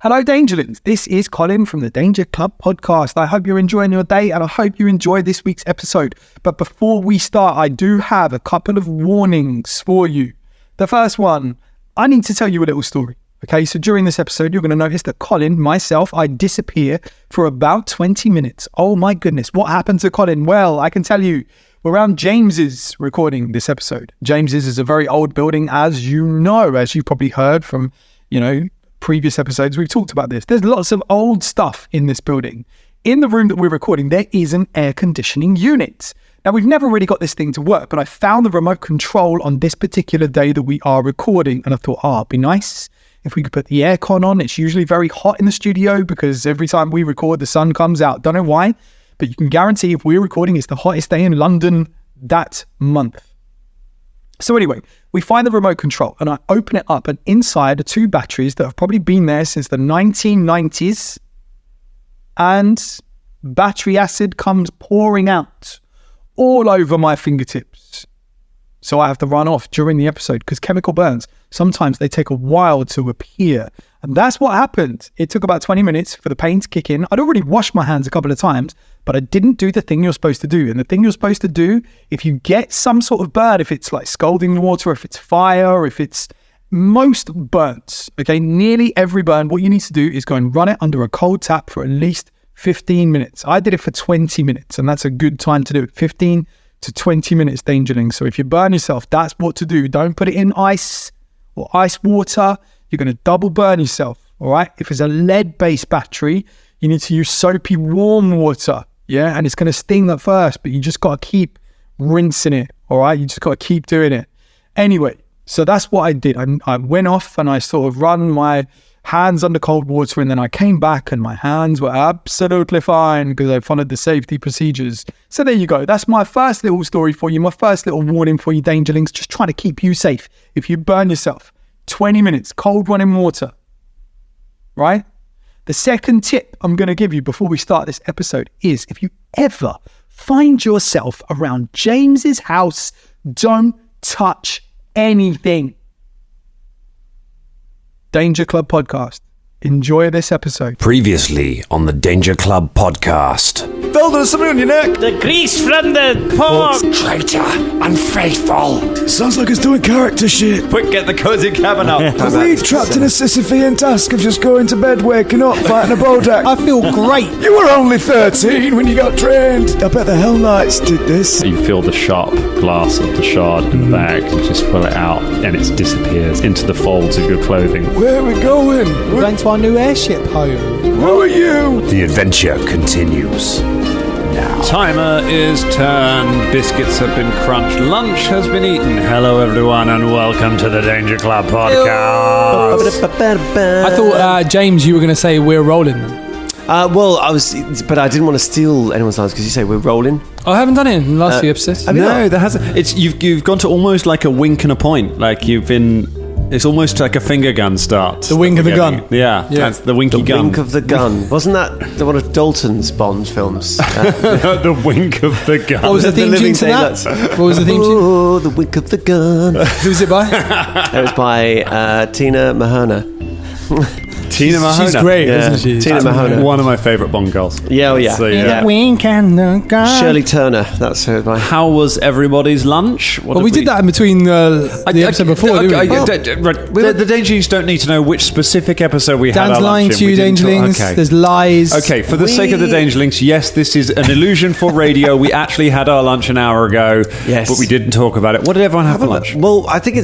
Hello, Dangerlings. This is Colin from the Danger Club podcast. I hope you're enjoying your day and I hope you enjoy this week's episode. But before we start, I do have a couple of warnings for you. The first one, I need to tell you a little story. Okay, so during this episode, you're going to notice that Colin, myself, I disappear for about 20 minutes. Oh my goodness, what happened to Colin? Well, I can tell you, we're around James's recording this episode. James's is a very old building, as you know, as you probably heard from, previous episodes, we've talked about this. There's lots of old stuff in this building. In the room that we're recording, there is an air conditioning unit. Now, we've never really got this thing to work, but I found the remote control on this particular day that we are recording, and I thought, it'd be nice if we could put the aircon on. It's usually very hot in the studio because every time we record, the sun comes out. Don't know why, but you can guarantee if we're recording, it's the hottest day in London that month. So anyway, we find the remote control and I open it up, and inside are two batteries that have probably been there since the 1990s, and battery acid comes pouring out all over my fingertips. So I have to run off during the episode because chemical burns, sometimes they take a while to appear. And that's what happened. It took about 20 minutes for the pain to kick in. I'd already washed my hands a couple of times, but I didn't do the thing you're supposed to do. And the thing you're supposed to do, if you get some sort of burn, if it's like scalding water, if it's fire, if it's most burns, okay, nearly every burn, what you need to do is go and run it under a cold tap for at least 15 minutes. I did it for 20 minutes, and that's a good time to do it. 15 to 20 minutes, Dangerling. So if you burn yourself, that's what to do. Don't put it in ice or ice water. You're going to double burn yourself, all right? If it's a lead-based battery, you need to use soapy warm water, yeah? And it's going to sting at first, but you just got to keep rinsing it, all right? You just got to keep doing it. Anyway, so that's what I did. I went off and I sort of run my hands under cold water, and then I came back and my hands were absolutely fine because I followed the safety procedures. So there you go. That's my first little story for you, my first little warning for you, Dangerlings. Just trying to keep you safe. If you burn yourself, 20 minutes, cold running water, right? The second tip I'm going to give you before we start this episode is if you ever find yourself around James's house, don't touch anything. Danger Club Podcast. Enjoy this episode. Previously on the Danger Club Podcast. Phil, there's something on your neck. The grease from the pork. Traitor, unfaithful. Sounds like it's doing character shit. Quick, get the cozy cabin up. We've trapped in a Sisyphean task of just going to bed, waking up, fighting a bodak. I feel great. You were only 13 when you got trained. I bet the Hellknights did this. You feel the sharp glass of the shard in the bag. You just pull it out and it disappears into the folds of your clothing. Where are we going? We're going to our new airship home. Who are you? The adventure continues now. Timer is turned. Biscuits have been crunched. Lunch has been eaten. Hello, everyone, and welcome to the Danger Club Podcast. I thought, James, you were going to say we're rolling then. Well, I was, but I didn't want to steal anyone's lines because you say we're rolling. Oh, I haven't done it in the last few episodes. No, there hasn't. It's you've gone to almost like a wink and a point. Like you've been. It's almost like a finger gun start. The wink of the gun. Yeah, that's the winky gun. The wink of the gun. Wasn't that one of Dalton's Bond films? The wink of the gun. What was the theme tune to that? What was the theme tune? Oh, the wink of the gun. Who was it by? It was by Tina Mahona. Tina Mahona. She's great, isn't she? Tina Mahona. One of my favourite Bond girls. Yeah, oh, yeah. So, yeah. Wink and the gun. Shirley Turner. That's her. How was everybody's lunch? Well, we did that in between the episode before, didn't we? The Dangerlings don't need to know which specific episode we had Dan's our lying lunch to in. you, Dangerlings. Okay. There's lies. Okay, for the sake of the Dangerlings, yes, this is an illusion for radio. We actually had our lunch an hour ago, yes, but we didn't talk about it. What did everyone have for lunch? Well, I think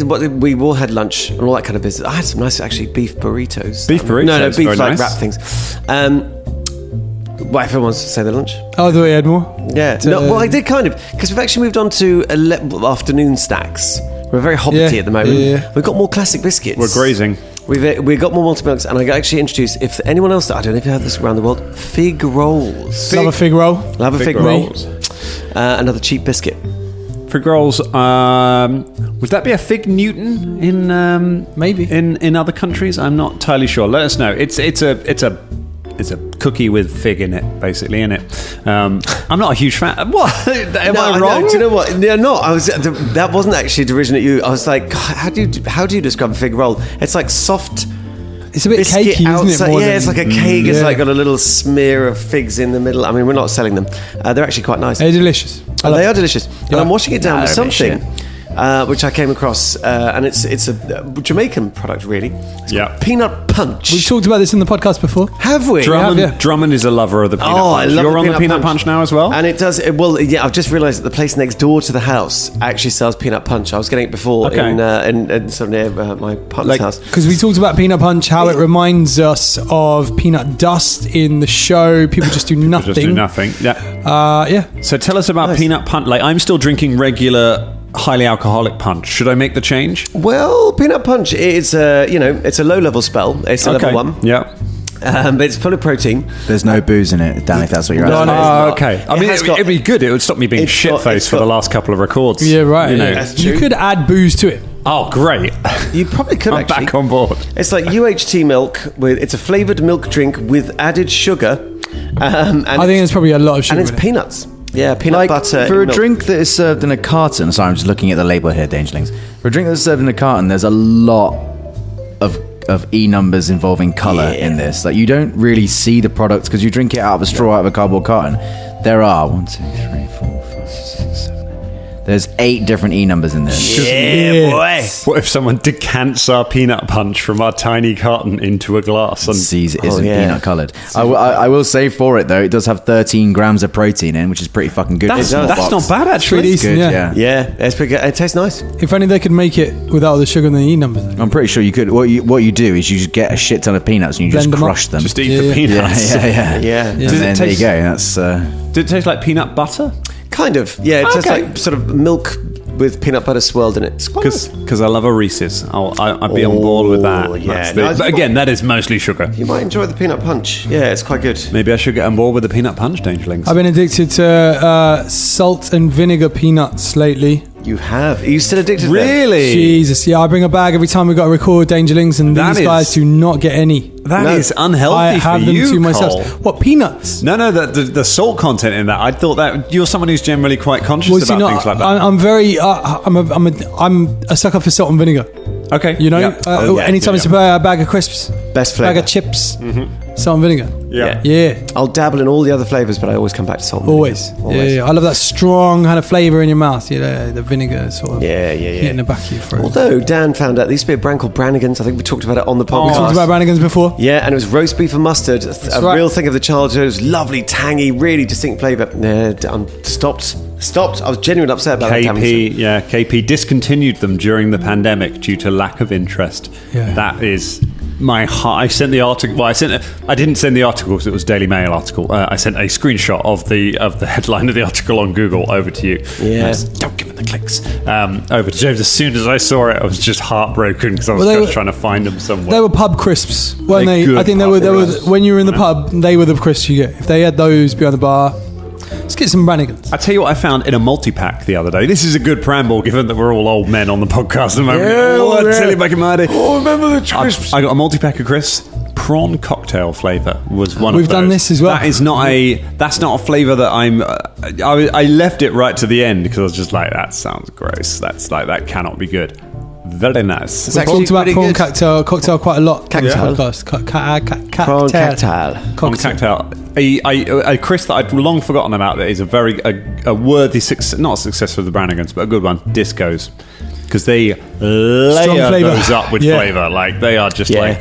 we all had lunch and all that kind of business. I had some nice, actually, beef burritos. Beef burritos? No, beef very nice. wrap things. Well, everyone wants to say their lunch. Oh, the way Edmore? Yeah. Well, I did kind of, because we've actually moved on to afternoon snacks. We're very hobbity at the moment. Yeah. We've got more classic biscuits. We're grazing. We've got more multi-milks, and I actually introduced, if anyone else, I don't know if you have this around the world, fig rolls. Love a fig roll. Love a fig rolls. Another cheap biscuit. Fig rolls. Would that be a fig Newton in maybe in other countries? I'm not entirely sure. Let us know. It's a cookie with fig in it, basically, isn't it? I'm not a huge fan. What? Am I wrong? No, do you know what? No, that wasn't actually derision at you. I was like, how do you describe a fig roll? It's like soft It's a bit biscuit cakey, isn't it? outside. More Yeah, than- it's like a cake. It's yeah. like got a little smear of figs in the middle. I mean, we're not selling them. They're actually quite nice. They're delicious. I love They it. are delicious. And I'm washing it down with they're a bit something which I came across, and it's a Jamaican product, really. It's Yeah. called peanut punch. We've talked about this in the podcast before. Have we? Drummond, yeah. Drummond is a lover of the peanut Oh, I punch. love You're the on the peanut punch now as well? And it does. Well, yeah, I've just realised that the place next door to the house actually sells peanut punch. I was getting it before Okay. in sort of near my partner's house. Because we talked about peanut punch, how it reminds us of peanut dust in the show. People just do nothing. Just do nothing. Yeah. Yeah. So tell us about peanut punch. Like, I'm still drinking regular, highly alcoholic punch. Should I make the change? Well, peanut punch is it's a low level spell. It's a level 1. Yeah. But it's full of protein. There's no booze in it, Dan, if that's what you're No, asking. no. Oh, not. okay. I It mean, has got- it'd be good. It would stop me being It's got- shit-faced it's for the got- last couple of records. Yeah, right. You know. yeah. That's You true. could add booze to it. Oh, great. You probably could I'm actually. back on board. It's like UHT milk it's a flavoured milk drink with added sugar. And I think there's probably a lot of sugar and it's in it. peanuts. Yeah, peanut Like, butter. for a in milk. drink that is served in a carton, sorry, I'm just looking at the label here, Dangerlings. For a drink that's served in a carton, there's a lot of E numbers involving colour in this. Like, you don't really see the product because you drink it out of a straw, out of a cardboard carton. There are 1, 2, 3, 4, 5, 6, 7, 8. There's 8 different E numbers in this. Yeah, boy. What if someone decants our peanut punch from our tiny carton into a glass? And Sees it isn't yeah. peanut coloured. I will say for it though, it does have 13 grams of protein in, which is pretty fucking good. that's for a small not box. bad, actually. Pretty It's decent, good, yeah. yeah. Yeah, it's pretty good. It tastes nice. If only they could make it without the sugar and the E numbers. I'm pretty sure you could. What you do is you just get a shit ton of peanuts and you Blend just them up. crush them. Just eat Yeah, the yeah. peanuts. yeah. Yeah. And Does it then there you taste- go. That's Did it taste like peanut butter? Kind of. Yeah, it tastes Okay. like sort of milk with peanut butter swirled in it. It's quite nice. Because I love a Reese's. I'd be on board with that. Oh, yeah. That's No, but again, that is mostly sugar. You might enjoy the peanut punch. Yeah, it's quite good. Maybe I should get on board with the peanut punch, Dangerlings. I've been addicted to salt and vinegar peanuts lately. You have. Are you still addicted to them? Really? Jesus, yeah, I bring a bag every time we got to record Dangerlings, and That these guys is- do not get any. That is No. unhealthy I have for them you, to myself. Cole. What, peanuts? No, the salt content in that. I thought that you're someone who's generally quite conscious Well, see, about no, things like that. I'm very, I'm a sucker for salt and vinegar. Okay, You know, yeah. anytime it's a bag of crisps, Best bag flavour. of chips, salt and vinegar. Yeah. Yeah, I'll dabble in all the other flavours, but I always come back to salt and always. vinegar. Yeah, I love that strong kind of flavour in your mouth. You know, the vinegar sort of Yeah. hitting the back of your throat. Although Dan found out there used to be a brand called Brannigan's. I think we talked about it on the podcast. We talked about Brannigan's before. Yeah, and it was roast beef and mustard. A right. real thing of the childhood. It was lovely, tangy, really distinct flavour. I'm stopped. I was genuinely upset about that. KP discontinued them during the pandemic due to lack of interest. Yeah. That is my heart. I sent the article. Well, I didn't send the article because it was Daily Mail article. I sent a screenshot of the headline of the article on Google over to you. Yeah. Don't give it the clicks. Over to James. As soon as I saw it, I was just heartbroken because I was Well, just trying to find them somewhere. They were pub crisps, weren't They're they? good I think they pub were. crisps. When you were in the pub, they were the crisps you get. If they had those behind the bar, let's get some Brannigans. I tell you what I found in a multi-pack the other day. This is a good preamble, given that we're all old men on the podcast at the moment. Tell you back in my day. Oh, remember the crisps? I got a multi-pack of crisps. Prawn cocktail flavour was one We've of those. done this as well. That's not a flavour that I'm. I left it right to the end because I was just like, that sounds gross. That cannot be good. Very nice. It's We actually talked about pretty prawn good. cocktail quite a lot Cocktail. on the podcast. Prawn cocktail. Prawn cocktail. A crisp that I'd long forgotten about that is a very worthy success, not a success for the Brannigans, but a good one. Discos, because they layer flavour. those up with Yeah. flavour. Like they are just like.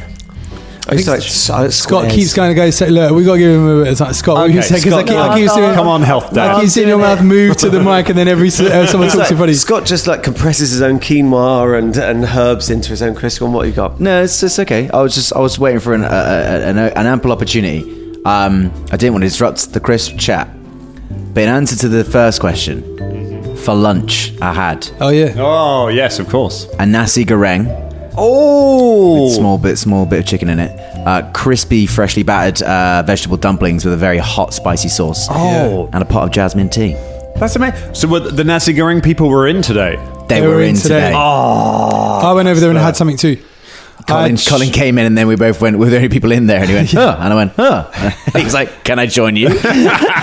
I used to like Scott squares. keeps going to go say, look, we got to give him a bit of time. Scott, what Okay, you say? Because Scott, I keep seeing, come on, health dad. I keep seeing your mouth move to the mic, and then someone It's talks in like, front of you. Scott just like compresses his own quinoa and herbs into his own crisp. And what you got? No, it's okay. I was waiting for an ample opportunity. I didn't want to disrupt the crisp chat, but in answer to the first question, for lunch I had Oh yeah, Oh yes, of course. a nasi goreng, Oh, small bit of chicken in it, crispy, freshly battered vegetable dumplings with a very hot, spicy sauce, Oh. and a pot of jasmine tea. that's amazing. So the nasi goreng people were in today. They were in today. I went over there and had something too. Colin came in and then we both went, we're the only people in there, and he went, huh, and I went, huh. And he was like, can I join you? And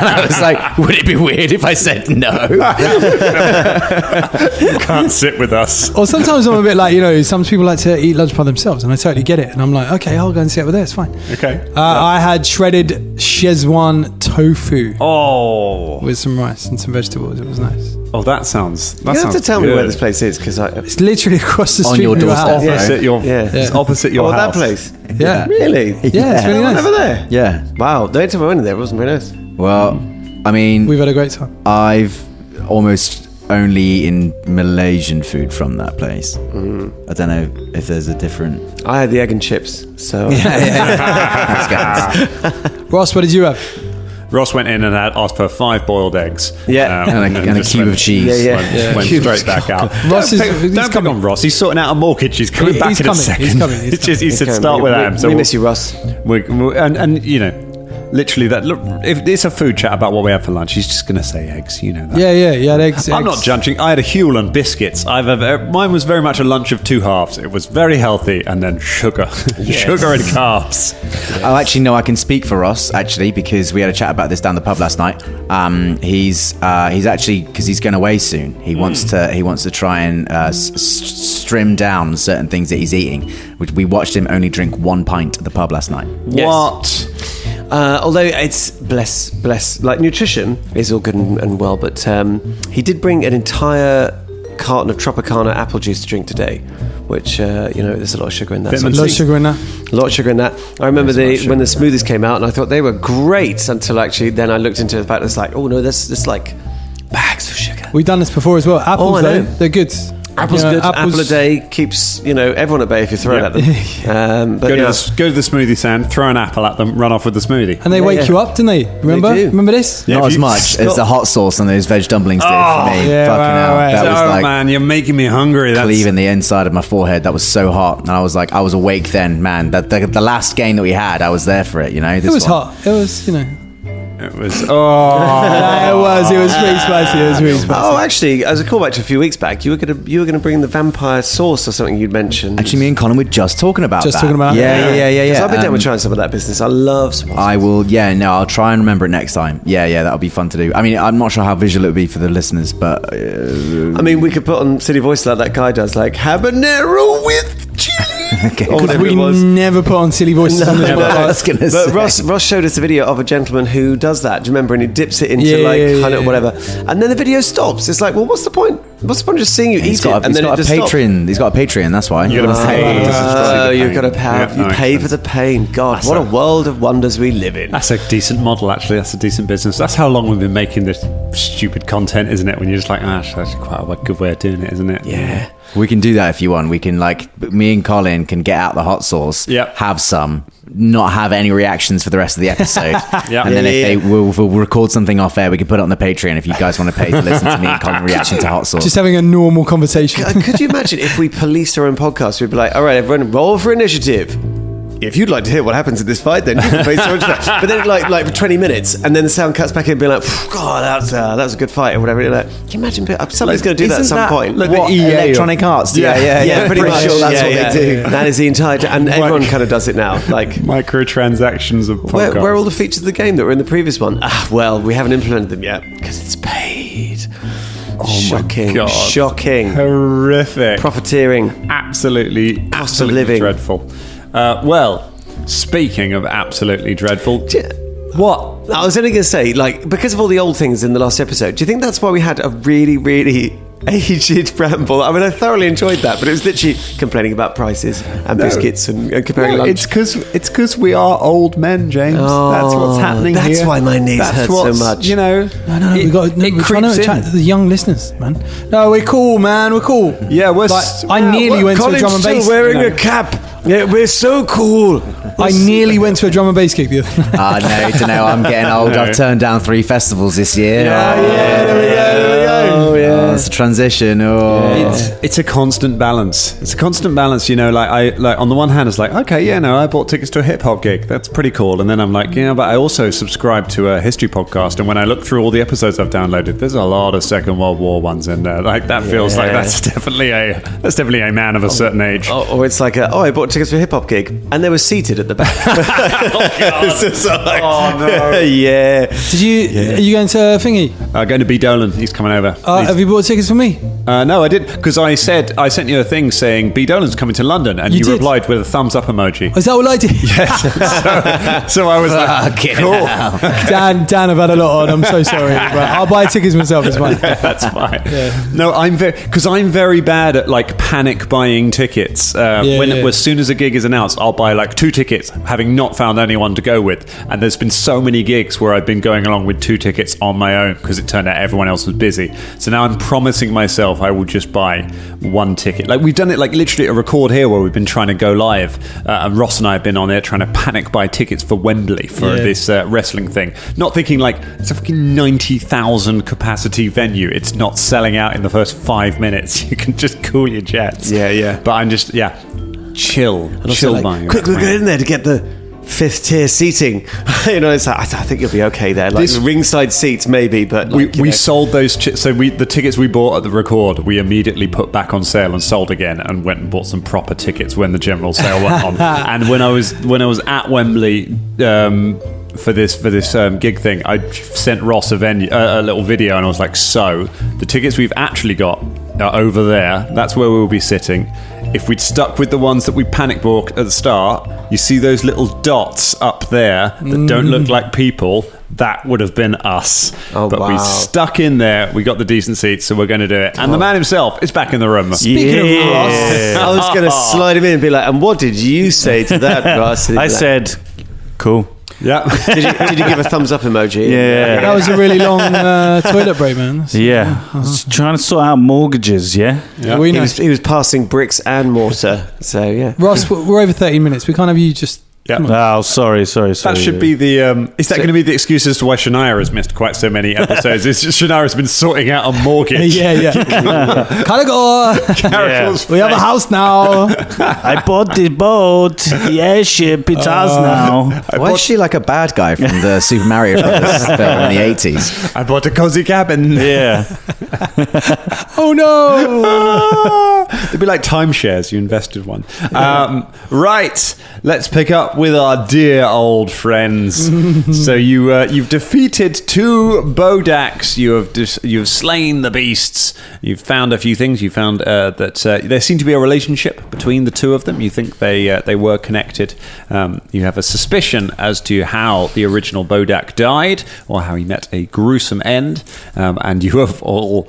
I was like, would it be weird if I said no? You can't sit with us. Or sometimes I'm a bit like, some people like to eat lunch by themselves, and I totally get it. And I'm like, okay, I'll go and sit over there. It's fine. Okay. I had shredded Szechuan tofu Oh. with some rice and some vegetables. It was nice. Oh, that sounds. You have to tell me where this place is because It's literally across the On street your from your doorstep. house. It's opposite your house. that place. Yeah. Really? Yeah, it's really nice. Over there. Yeah. Wow. The only time I went in there, it wasn't very nice. Well, I mean, We've had a great time. I've almost only eaten Malaysian food from that place. I don't know if there's a different... I had the egg and chips. So Ross, what did you have? Ross went in and asked for 5 boiled eggs. Yeah. And a just cube went- of cheese. Went straight back out. Ross is- he's don't pick coming. on Ross. He's sorting out a mortgage. He's coming He's back in coming. a second. He's coming. He's It's just, he said Okay, start we- with we- Am. we miss you, Ross. And literally that. Look, if it's a food chat about what we had for lunch, he's just going to say eggs. You know that. Yeah, you had eggs. I'm not judging. I had a Huel and biscuits. Mine was very much a lunch of 2 halves. It was very healthy, and then sugar, sugar and carbs. Oh, actually, no, I can speak for Ross, actually, because we had a chat about this down the pub last night. He's actually, because he's going away soon, he wants to try and trim down certain things that he's eating. We watched him only drink 1 pint at the pub last night. What? Although it's bless, like nutrition is all good and well, but he did bring an entire carton of Tropicana apple juice to drink today, which there's a lot of sugar in that. A lot of sugar in that. A lot of sugar in that. I remember when the smoothies came out, and I thought they were great until actually then I looked into the fact that it's like, oh no, there's like bags of sugar. We've done this before as well. Apples, I know. though, they're good. Apple's good. Apple a day keeps everyone at bay if you throw it at them. But Go to the smoothie stand, throw an apple at them, run off with the smoothie. And they wake you up, don't they? Remember? do. Remember this? Yeah, Not if as you- much as the hot sauce and those veg dumplings did for me. yeah, Fucking hell. right. That was like man, you're making me hungry. That's cleaving the inside of my forehead. That was so hot. And I was like, I was awake then, man. The last game that we had, I was there for it, It was hot. It was, It was. It was really spicy. It was really spicy. Oh, actually, as a callback to a few weeks back, you were gonna bring the vampire sauce or something you'd mentioned. Actually, me and Colin were just talking about Just that. talking about it. Yeah. So I've been down with trying some of that business. I love some. I will, I'll try and remember it next time. Yeah, that'll be fun to do. I mean, I'm not sure how visual it would be for the listeners, but... I mean, we could put on City Voice like that guy does, like habanero with chili. Okay. Or whatever We it was. never put on silly voices on this I podcast. was gonna But say. Ross showed us a video of a gentleman who does that. Do you remember? And he dips it into Yeah, kind of yeah. whatever, and then the video stops. It's like, well, what's the point? What's the point of just seeing you He's eat got it and then it a just stops? Patreon. He's got a Patreon, that's why. You're gonna pay. You've got to pay. Yeah, You that pay makes for the sense. pain. God, what a world of wonders we live in. That's a decent model, actually. That's a decent business. That's how long we've been making this stupid content, isn't it? When you're just like, that's quite a good way of doing it, isn't it? Yeah. We can do that if you want. We can, me and Colin can get out the hot sauce, Yep. have some, not have any reactions for the rest of the episode. Yeah. And then Yeah. we'll record something off air, we can put it on the Patreon if you guys want to pay to listen to me and Colin reaction to hot sauce. Just having a normal conversation. Could you imagine if we policed our own podcast? We'd be like, all right, everyone, roll for initiative. If you'd like to hear what happens in this fight, then you can pay so much for that. But then, like for 20 minutes, and then the sound cuts back in and be like, God, that was a good fight, or whatever. You're like, can you imagine? Somebody's going to do that at Isn't some point. Like What the EA Electronic Arts? Yeah, pretty much. Sure that's what Yeah. they do. That is the entire, and everyone kind of does it now. Like, Microtransactions of podcasts. where are all the features of the game that were in the previous one? Well, we haven't implemented them yet because it's paid. Shocking. God. Shocking. Horrific. Profiteering. Absolutely Cost of living. dreadful. Well, speaking of absolutely dreadful, what? I was only going to say, because of all the old things in the last episode, do you think that's why we had a really, really aged ramble? I mean, I thoroughly enjoyed that, but it was literally complaining about prices and biscuits and comparing No, lunch. it's because we are old men, James. That's what's happening that's here. why my knees hurt so what's, much. No, we're trying creeps to chat in. to the young listeners, man. No, we're cool, man. We're cool. Yeah, we're. I nearly went to a Colin's drum and still bass. wearing a cap. Yeah, we're so cool. I nearly went to a drum and bass gig the other night. No, I'm getting old. I've turned down 3 festivals this year. There we go. Oh, yeah. it's the transition. It's a constant balance. It's a constant balance, you know. Like on the one hand, it's like, okay, yeah, no, I bought tickets to a hip hop gig. That's pretty cool. And then I'm like, yeah, but I also subscribe to a history podcast. And when I look through all the episodes I've downloaded, there's a lot of Second World War ones in there. Like that feels like that's definitely a man of a certain age. Or it's like, I bought tickets for a hip hop gig, and they were seated at the back. It's just like, no. Yeah. Did you? Are you going to Thingy? Going to B. Dolan. He's coming over. Have you bought tickets for me? No, I didn't, because I sent you a thing saying B. Dolan's coming to London, and you did? replied with a thumbs up emoji. Is that what I did? Yes. So I was like, cool. Dan, I've had a lot on. I'm so sorry. Right, I'll buy tickets myself. It's fine. Yeah, that's fine. Yeah. No, I'm very bad at like panic buying tickets. As soon as a gig is announced, I'll buy like 2 tickets, having not found anyone to go with. And there's been so many gigs where I've been going along with 2 tickets on my own because it turned out everyone else was busy. So now I'm promising myself I will just buy 1 ticket. Like we've done it like literally at a record here where we've been trying to go live, and Ross and I have been on it trying to panic buy tickets for Wembley for this wrestling thing. Not thinking like it's a fucking 90,000 capacity venue. It's not selling out in the first 5 minutes. You can just cool your jets. Yeah. But I'm just chill Like, buying. quick, we'll get in there to get the 5th tier seating. You know, it's like, I think you'll be okay there. Like ringside seats, maybe, but like, we sold those. The tickets we bought at the record, we immediately put back on sale and sold again, and went and bought some proper tickets when the general sale went on. And when I was at Wembley. For this gig thing, I sent Ross a little video, and I was like, so the tickets we've actually got are over there. That's where we'll be sitting. If we'd stuck with the ones that we panic bought at the start, you see those little dots up there that don't look like people, that would have been us. But we stuck in there, we got the decent seats, so we're going to do it. And the man himself is back in the room. Speaking of Ross, I was going to slide him in and be like, and what did you say to that, Ross? I said, cool. Yeah. Did you give a thumbs up emoji? Yeah. that was a really long toilet break, man. Yeah. I was trying to sort out mortgages, We know. He was passing bricks and mortar. So, yeah. Ross, we're over 30 minutes. We can't have you just... Yeah. Oh, sorry. That should be the. Is that going to be the excuse as to why Shania has missed quite so many episodes? It's just Shania has been sorting out a mortgage. Gotta go. We have a house now. I bought the boat. The airship. It's ours now. Why is she like a bad guy from the Super Mario Brothers film in the 80s? I bought a cozy cabin. Yeah. Oh no. They'd be like timeshares. You invested one. Right. Let's pick up with our dear old friends. So you've defeated 2 Bodaks. You've slain the beasts. You've found a few things. You found that there seemed to be a relationship between the 2 of them. You think they were connected. You have a suspicion as to how the original Bodak died, or how he met a gruesome end. And you have all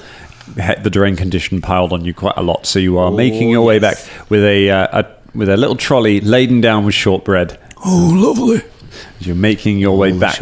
the drain condition piled on you quite a lot. So you are making your way back with a little trolley laden down with shortbread. Oh, lovely. You're making your way back.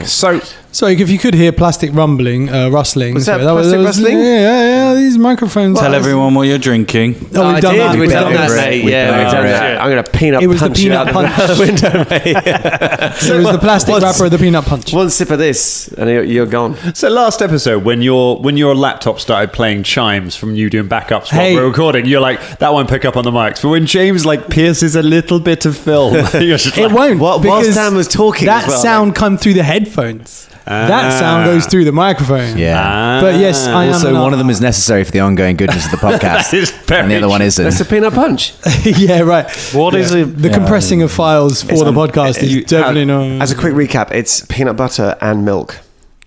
So if you could hear plastic rumbling, rustling. Was that was plastic rustling? Yeah, these microphones. Tell everyone what you're drinking. Oh, we've done that. We've done that, mate. Yeah, we've done that. I'm going to peanut It was the punch peanut out punch. the window, mate. So it was the plastic wrapper of the peanut punch. One sip of this, and you're gone. So last episode, when your laptop started playing chimes from you doing backups while Hey. we're recording, you're like, that won't pick up on the mics. But when James like pierces a little bit of film, you're just It like, won't. Whilst because Dan was talking that as well, sound come through the headphones. That sound goes through the microphone. Yeah. But yes, I am. Also, one of them is necessary for the ongoing goodness of the podcast, That is very and the other one isn't. That's a peanut punch. Yeah, right. What is it? The compressing of files for the podcast is definitely not. As a quick recap, it's peanut butter and milk.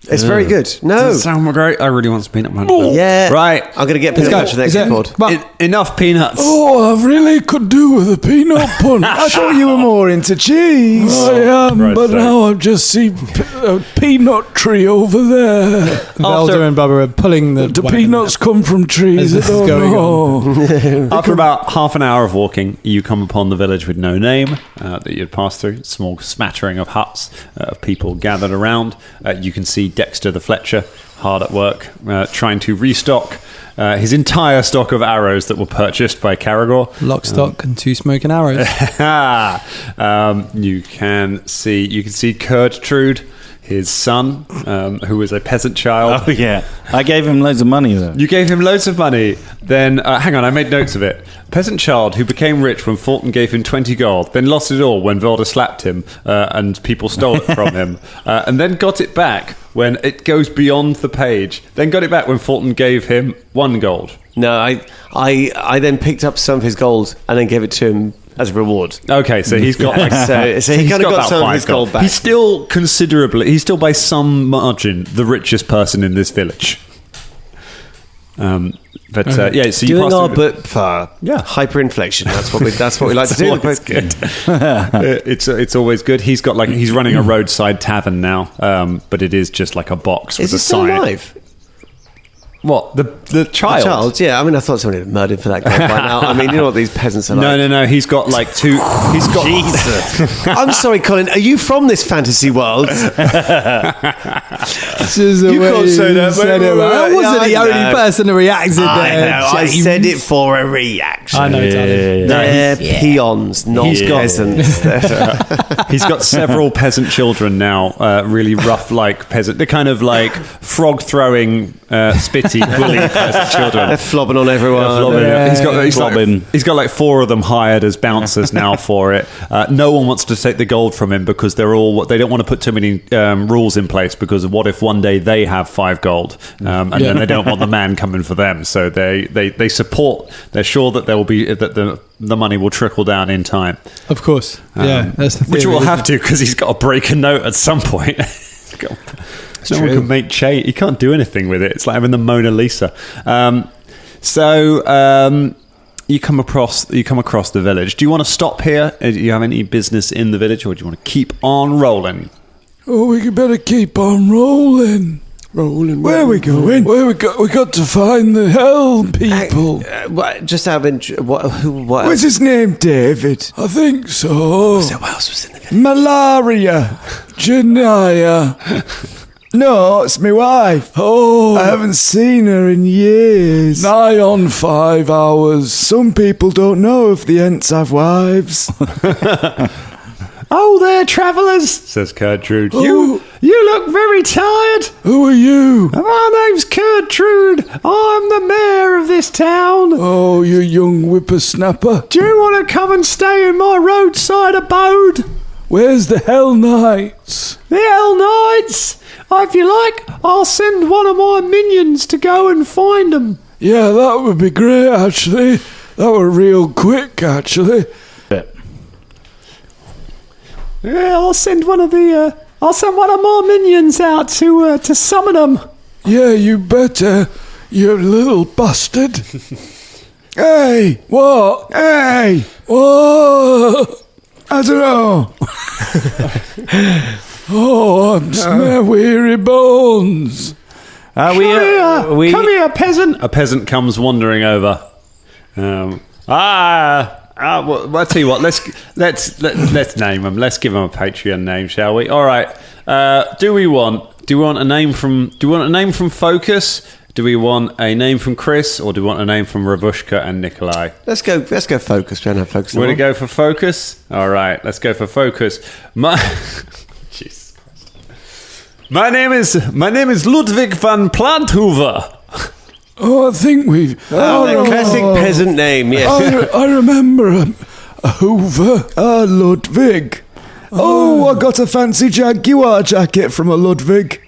It's very good. No. Doesn't sound great. I really want some peanut punch. Yeah. Right. I'm going to get peanut punch for the next record. Enough peanuts. Oh, I really could do with a peanut punch. I thought you were more into cheese. I am, Right, but sorry. now I've just seen a peanut tree over there. Velda and Bubba are pulling the The wagon. peanuts come from trees. As this I is don't going know. After about half an hour of walking, you come upon the village with no name that you'd passed through. Small smattering of huts of people gathered around. You can see Dexter the Fletcher hard at work, trying to restock his entire stock of arrows that were purchased by Caragor. Lock, stock, and 2 smoking arrows. You can see Kurtrude, his son, who was a peasant child. Oh, yeah. I gave him loads of money, though. You gave him loads of money. Then, hang on, I made notes of it. Peasant child who became rich when Fulton gave him 20 gold, then lost it all when Velda slapped him and people stole it from him, and then got it back when it goes beyond the page, then got it back when Fulton gave him 1 gold. No, I then picked up some of his gold and then gave it to him as a reward. Okay, so he's got like, so he kind of got some of his gold back. He's still by some margin the richest person in this village. So you doing our bit for hyperinflation. That's what we like to do. It's good. It's always good. He's running a roadside tavern now, but it is just like a box with Is a he still sign. alive? What, the child? The child, yeah. I mean, I thought somebody had murdered for that gold by now. I mean, you know what these peasants are like. No. He's got like 2. He's got. Jesus. I'm sorry, Colin. Are you from this fantasy world? This is the You way can't say that, said but- it. I wasn't the I only know. person who reacted there. I said it for a reaction. I know, darling. They're peons, not peasants. He's got several peasant children now. Really rough, like peasant. They're kind of like frog throwing, spitty, bully peasant children. They're flobbing on everyone. He's got like 4 of them hired as bouncers now for it. No one wants to take the gold from him because they don't want to put too many rules in place, because what if one day they have 5 gold and then they don't want the man coming for them, so they support. They're sure that there will be that the money will trickle down in time. Of course. That's the Which theory, will isn't have it? to, because he's got to break a note at some point. No one can make change. He can't do anything with it. It's like having the Mona Lisa. You come across the village. Do you want to stop here? Do you have any business in the village, or do you want to keep on rolling? Oh, we better keep on rolling. Where are we going? We got to find the hell people. Just out of what What's his name, David? I think so. What else was in the village? Malaria. Janaya. No, it's my wife. Oh. I haven't seen her in years. Nigh on 5 hours. Some people don't know if the Ents have wives. Oh, there, travellers, says Gertrude. You look very tired. Who are you? My name's Gertrude. I'm the mayor of this town. Oh, you young whippersnapper. Do you want to come and stay in my roadside abode? Where's the Hellknights? The Hellknights? If you like, I'll send one of my minions to go and find them. Yeah, that would be great, actually. That were real quick, actually. Yeah, I'll send one of my minions out to summon them. Yeah, you better, you little bastard. Hey! What? Hey! What? I don't know. Oh, I'm my weary bones. Come here, peasant. A peasant comes wandering over. Well, I'll tell you what. Let's name him. Let's give him a Patreon name, shall we? All right. Do we want a name from Focus? Do we want a name from Chris, or do we want a name from Ravushka and Nikolai? Let's go Focus. We don't have Focus. Want to go for Focus? All right. Let's go for Focus. Jesus Christ. My name is Ludwig van Planthoover. Oh, I think we've... classic peasant name, yes. I remember a Hoover. Ludwig. Oh, I got a fancy Jaguar jacket from a Ludwig.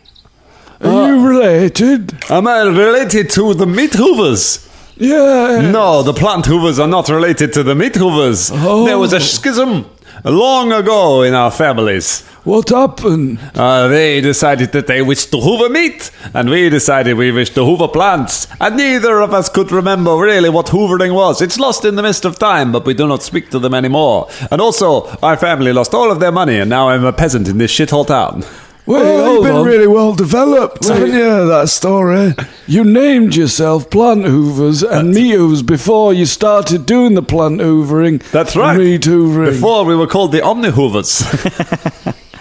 Are you related? Am I related to the Meat Hoovers? Yeah. No, the Plant Hoovers are not related to the Meat Hoovers. Oh. There was a schism long ago in our families. What happened? They decided that they wished to hoover meat, and we decided we wished to hoover plants, and neither of us could remember really what hoovering was. It's lost in the mist of time, but we do not speak to them anymore. And also, our family lost all of their money, and now I'm a peasant in this shithole town. Well, you've been really well developed, haven't you, that story? You named yourself Plant Hoovers and Meat Hoovers before you started doing the plant hoovering. That's right. Meat hoovering. Before we were called the Omni Hoovers.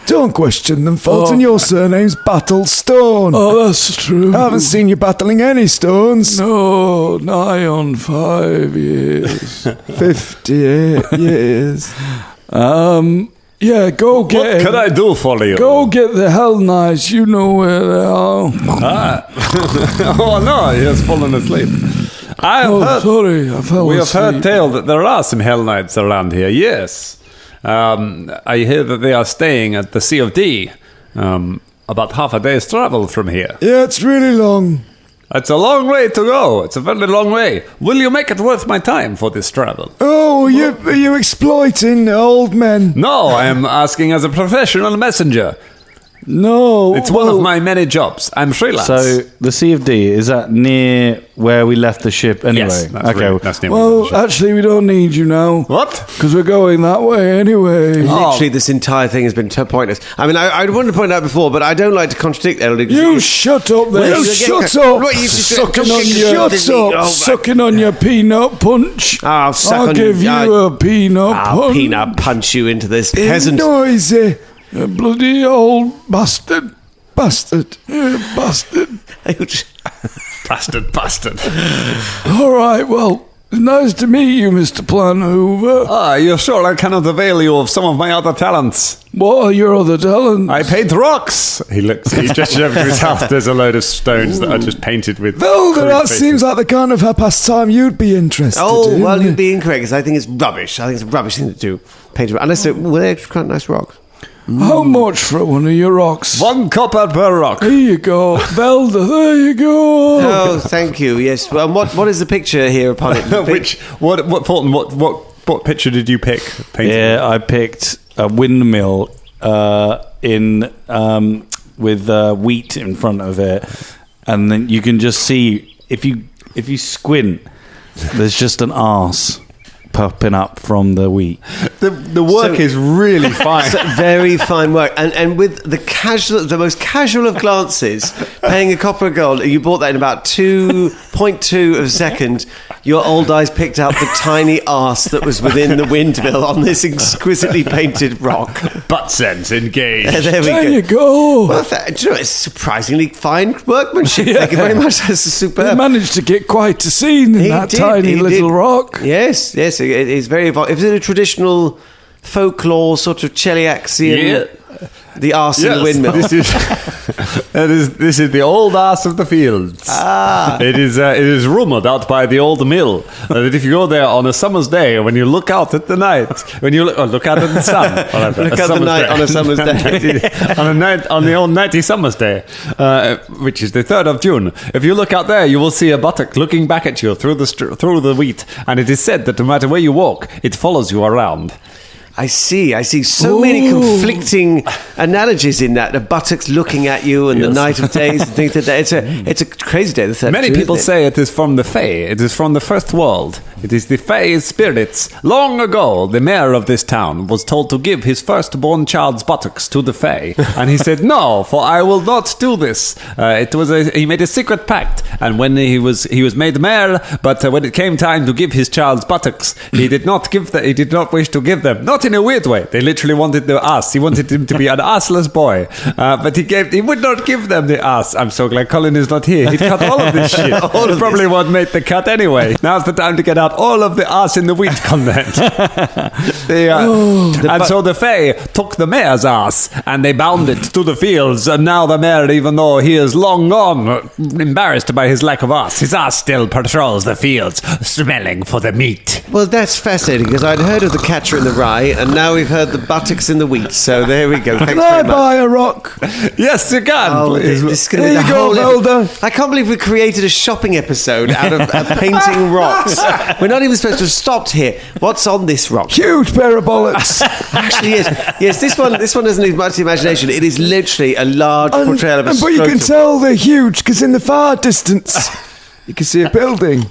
Don't question them, Fulton. Your surname's Battlestone. Oh, that's true. I haven't seen you battling any stones. No, nigh on 5 years. 58 years. Yeah, go get What him. can I do for you? Go get the Hellknights. You know where they are. Oh no, he has fallen asleep. Sorry, I fell We have asleep. heard tale that there are some Hellknights around here. Yes, I hear that they are staying at the Sea of D, about half a day's travel from here. Yeah, it's really long. It's a long way to go. It's a very long way. Will you make it worth my time for this travel? Oh, are you exploiting old men? No, I am asking as a professional messenger. No. It's one of my many jobs. I'm freelance. So the Sea of D, is that near where we left the ship anyway? Yes, that's okay. right. That's near where we left the Well, ship. actually, we don't need you now. What? Because we're going that way anyway. Literally, this entire thing has been pointless. I mean, I wanted to point out before, but I don't like to contradict Elodie. You shut up there. Well, Shut you're up. What, you just- Sucking on Shut your up. sucking on your peanut punch. I'll suck I'll on give your- you a peanut I'll punch. peanut punch you into this It's peasant. noisy. You bloody old bastard. Bastard. You bastard. Bastard. All right, well, it's nice to meet you, Mr. Plan Hoover. You're sure I cannot avail you of some of my other talents? What are your other talents? I paint rocks. He gestures over to his house. There's a load of stones that are just painted with. Velda, crude that faces. seems like the kind of pastime you'd be interested in. Well, you'd be incorrect, because I think it's rubbish. I think it's a rubbish thing to do. Paint it. Unless they're quite nice rocks. How much for one of your rocks? 1 copper per rock. Here you go. Velda, there you go. Oh, thank you. Yes. Well, what is the picture here upon it? What Fulton? What picture did you pick? Painting? Yeah, I picked a windmill with wheat in front of it, and then you can just see if you squint, there's just an arse popping up from the wheat. The work is really fine. Very fine work, and with the most casual of glances, paying a copper of gold, you bought that in about 2.2 of a second. Your old eyes picked out the tiny arse that was within the windmill on this exquisitely painted rock. Butt sense engaged. There we There go. you go. Well, do you know, it's surprisingly fine workmanship. Thank you very much. That's He superb. managed to get quite a scene in He that did, tiny he little did. rock. Yes, it is very evolved. Is it a traditional folklore sort of Cheliaxian? Yeah. The arse in the windmill. This is the old ass of the fields. It is rumoured out by the old mill that if you go there on a summer's day, when you look out at the night, when you look out at the sun, whatever, Look a at the summer's night day. on a summer's day. on the old nighty summer's day, which is the 3rd of June. If you look out there, you will see a buttock looking back at you through the wheat, and it is said that no matter where you walk, it follows you around. I see. So many conflicting analogies in that. The buttocks looking at you and the night of days and things like that. It's a crazy day. The 3rd of Many June, people isn't it? say it is from the Fae. It is from the first world. It is the Fae spirits. Long ago, the mayor of this town was told to give his firstborn child's buttocks to the Fae, and he said, "No, for I will not do this." He made a secret pact, and when he was made mayor, but when it came time to give his child's buttocks, he did not wish to give them. Not in a weird way. They literally wanted the ass. He wanted him to be an assless boy, but he would not give them the ass. I'm so glad Colin is not here. He'd cut all of this shit. He probably won't make the cut anyway. Now's the time to get out all of the ass in the wheat content. So the Fae took the mayor's ass and they bound it to the fields, and now the mayor, even though he is long gone, embarrassed by his lack of ass, his ass still patrols the fields, smelling for the meat. Well, that's fascinating, because I'd heard of the catcher in the rye, and now we've heard the buttocks in the wheat. So there we go. Thanks Can I very much. buy a rock? Yes, you can. Oh, please. this is going to be There the you go, whole Velda. I can't believe we created a shopping episode out of painting rocks. We're not even supposed to have stopped here. What's on this rock? Huge pair of bollocks. Actually, yes. This one doesn't need much imagination. It is literally a large portrayal of a But you can scrotum. tell they're huge because in the far distance you can see a building.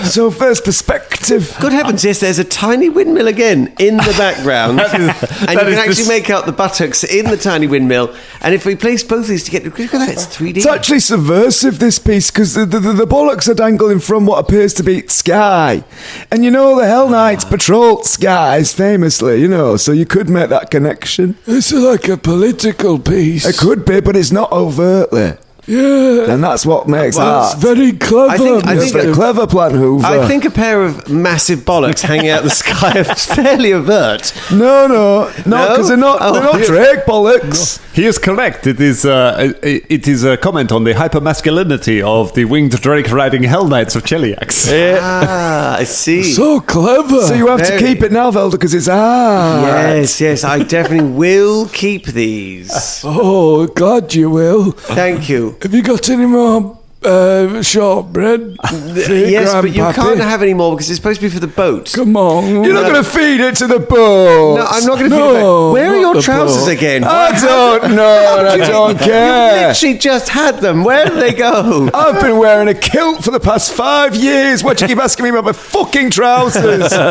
So first perspective. Good heavens, yes, there's a tiny windmill again in the background. And you can actually make out the buttocks in the tiny windmill. And if we place both these together, look at that, it's 3D. It's actually subversive, this piece, because the bollocks are dangling from what appears to be sky. And you know the Hellknights patrol skies famously, so you could make that connection. It's like a political piece. It could be, but it's not overtly. Yeah. And that's what makes Well, art. Very clever. I think very clever, Plant Hoover. I think a pair of massive bollocks hanging out the sky are fairly overt. No, because they're not Drake bollocks. He is correct. It is a comment on the hypermasculinity of the winged drake riding Hellknights of Cheliax. I see. So clever. So you have to keep it now, Velda, because it's art. Yes, I definitely will keep these. Oh, glad you will. Thank you. Have you got any more shortbread? Yes, but you can't have any more because it's supposed to be for the boat. Come on. You're not going to feed it to the boat. No, I'm not going to feed it back. Where are your trousers again? I don't know. I don't care. You literally just had them. Where did they go? I've been wearing a kilt for the past 5 years. Why do you keep asking me about my fucking trousers? All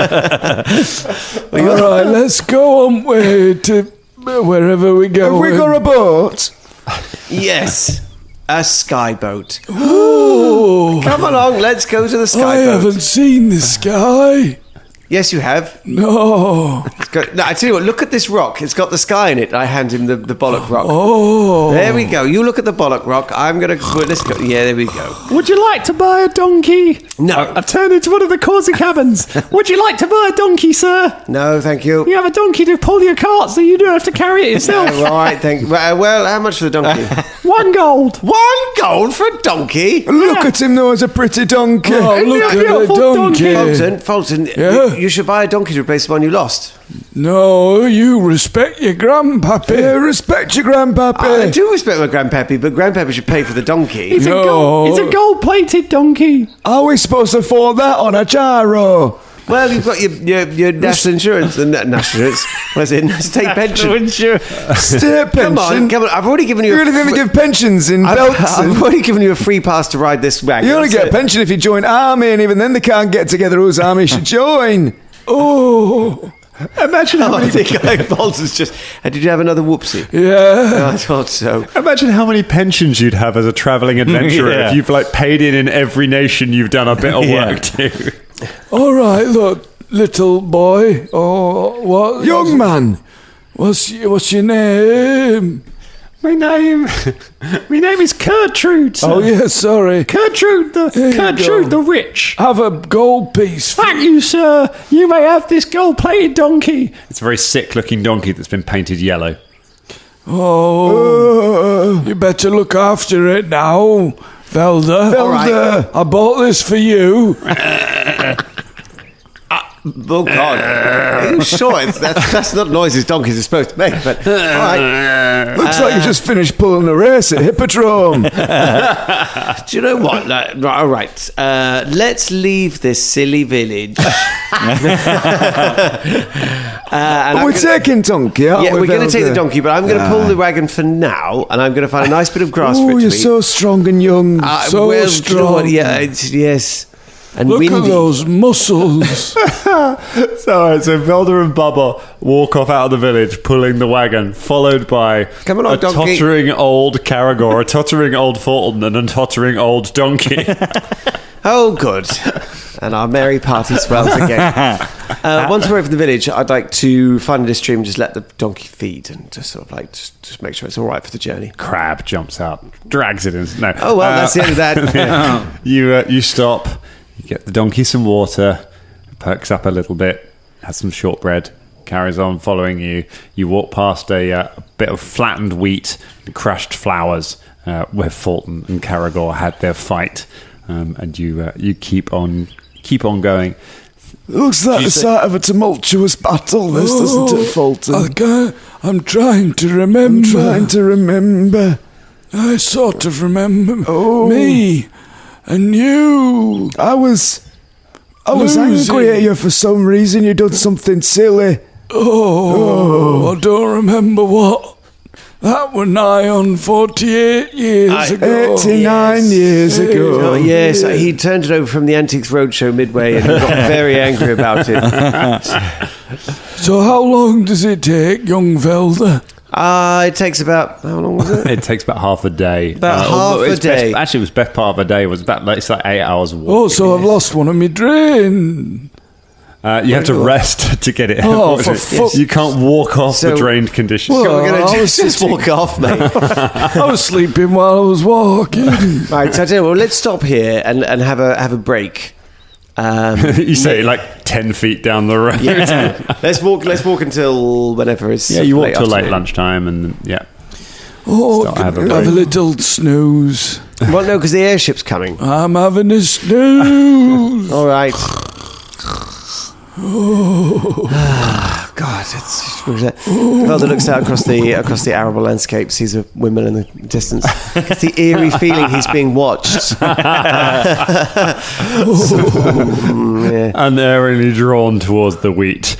right, let's go on way to wherever we go. Have we got a boat? Yes. A skyboat. Ooh. Come along, let's go to the skyboat. I haven't seen the sky. Yes, you have. No. No, I tell you what, look at this rock. It's got the sky in it. I hand him the bollock rock. Oh. There we go. You look at the bollock rock. I'm going to... Let's go. Yeah, there we go. Would you like to buy a donkey? No. I've turned into one of the Causey cabins. Would you like to buy a donkey, sir? No, thank you. You have a donkey to pull your cart, so you don't have to carry it yourself. All right, thank you. Well, how much for the donkey? 1 gold. 1 gold for a donkey? Look at him, though, as a pretty donkey. Oh, look at the donkey. Fulton, Yeah? you should buy a donkey to replace the one you lost. No, you respect your grandpappy. Yeah, respect your grandpappy. I do respect my grandpappy, but grandpappy should pay for the donkey. It's a gold-plated donkey. Are we supposed to afford that on a gyro? Well, you've got your national insurance and national insurance. What's it? State pension. State pension. Come on. I've already given you. You're going to give pensions in belts. I've already given you a free pass to ride this wagon. You only get a pension if you join army, and even then they can't get together whose army should join. Oh. Imagine how many... I think Bolton's just... did you have another whoopsie? Yeah. I thought so. Imagine how many pensions you'd have as a travelling adventurer if you've paid in every nation you've done a bit of work to. All right, look, little boy, or what? Young man, what's your name? My name is Gertrude, sir. Oh, yeah, sorry. Gertrude the rich. Have a gold piece. Thank you, sir. You may have this gold-plated donkey. It's a very sick-looking donkey that's been painted yellow. Oh, you better look after it now, Velda. Right. I bought this for you. Oh, God. Are you sure? That's not noises donkeys are supposed to make, but all right. Looks like you just finished pulling a race at Hippodrome. Do you know what? All right. Let's leave this silly village. We're taking donkey, aren't we? Yeah, we're going to take the Velda? donkey, but I'm going to pull the wagon for now, and I'm going to find a nice bit of grass for it Oh, to you're eat. so strong and young. So well, strong. Yeah, yes. And Look windy. at those muscles. So Velda and Bubba walk off out of the village, pulling the wagon, followed by Come along, a donkey. tottering old Caragor, a tottering old Fulton, and a tottering old donkey. Oh, good. And our merry party swells again. Once we're over the village, I'd like to find a stream, just let the donkey feed, and just sort of just make sure it's all right for the journey. Crab jumps out, drags it in. No. Oh, well, that's the end of that. You stop, you get the donkey some water, perks up a little bit, has some shortbread, carries on following you. You walk past a bit of flattened wheat and crushed flowers where Fulton and Caragor had their fight, and you keep on going. Looks like the start of a tumultuous battle, this, doesn't it, Fulton? I'm trying to remember. I sort of remember me and you. I was angry at you for some reason. You done something silly. I don't remember what. That were nigh on 48 years ago. 89 years ago. Oh, yes, he turned it over from the Antiques Roadshow midway and he got very angry about it. So how long does it take, young Velda? It takes about, how long was it? It takes about half a day. About half a day. Actually, it was best part of a day. It was about it's like 8 hours walking. Oh, so I've lost one of my drain. You have to rest to get it. Oh, for fuck- You can't walk off the drained condition. So we're going to just walk off, mate. I was sleeping while I was walking. Right, so I tell you what, let's stop here and have a break. You say like 10 feet down the road. Yeah, let's walk until whenever it's Yeah, you walk till late afternoon. lunchtime, and yeah. Oh, Start, have a have a break. little snooze. Well, no, because the airship's coming. I'm having a snooze. All right. Oh, God, it's Velda looks out across the arable landscape, sees a windmill in the distance. It's the eerie feeling he's being watched. Yeah. Unerringly drawn towards the wheat.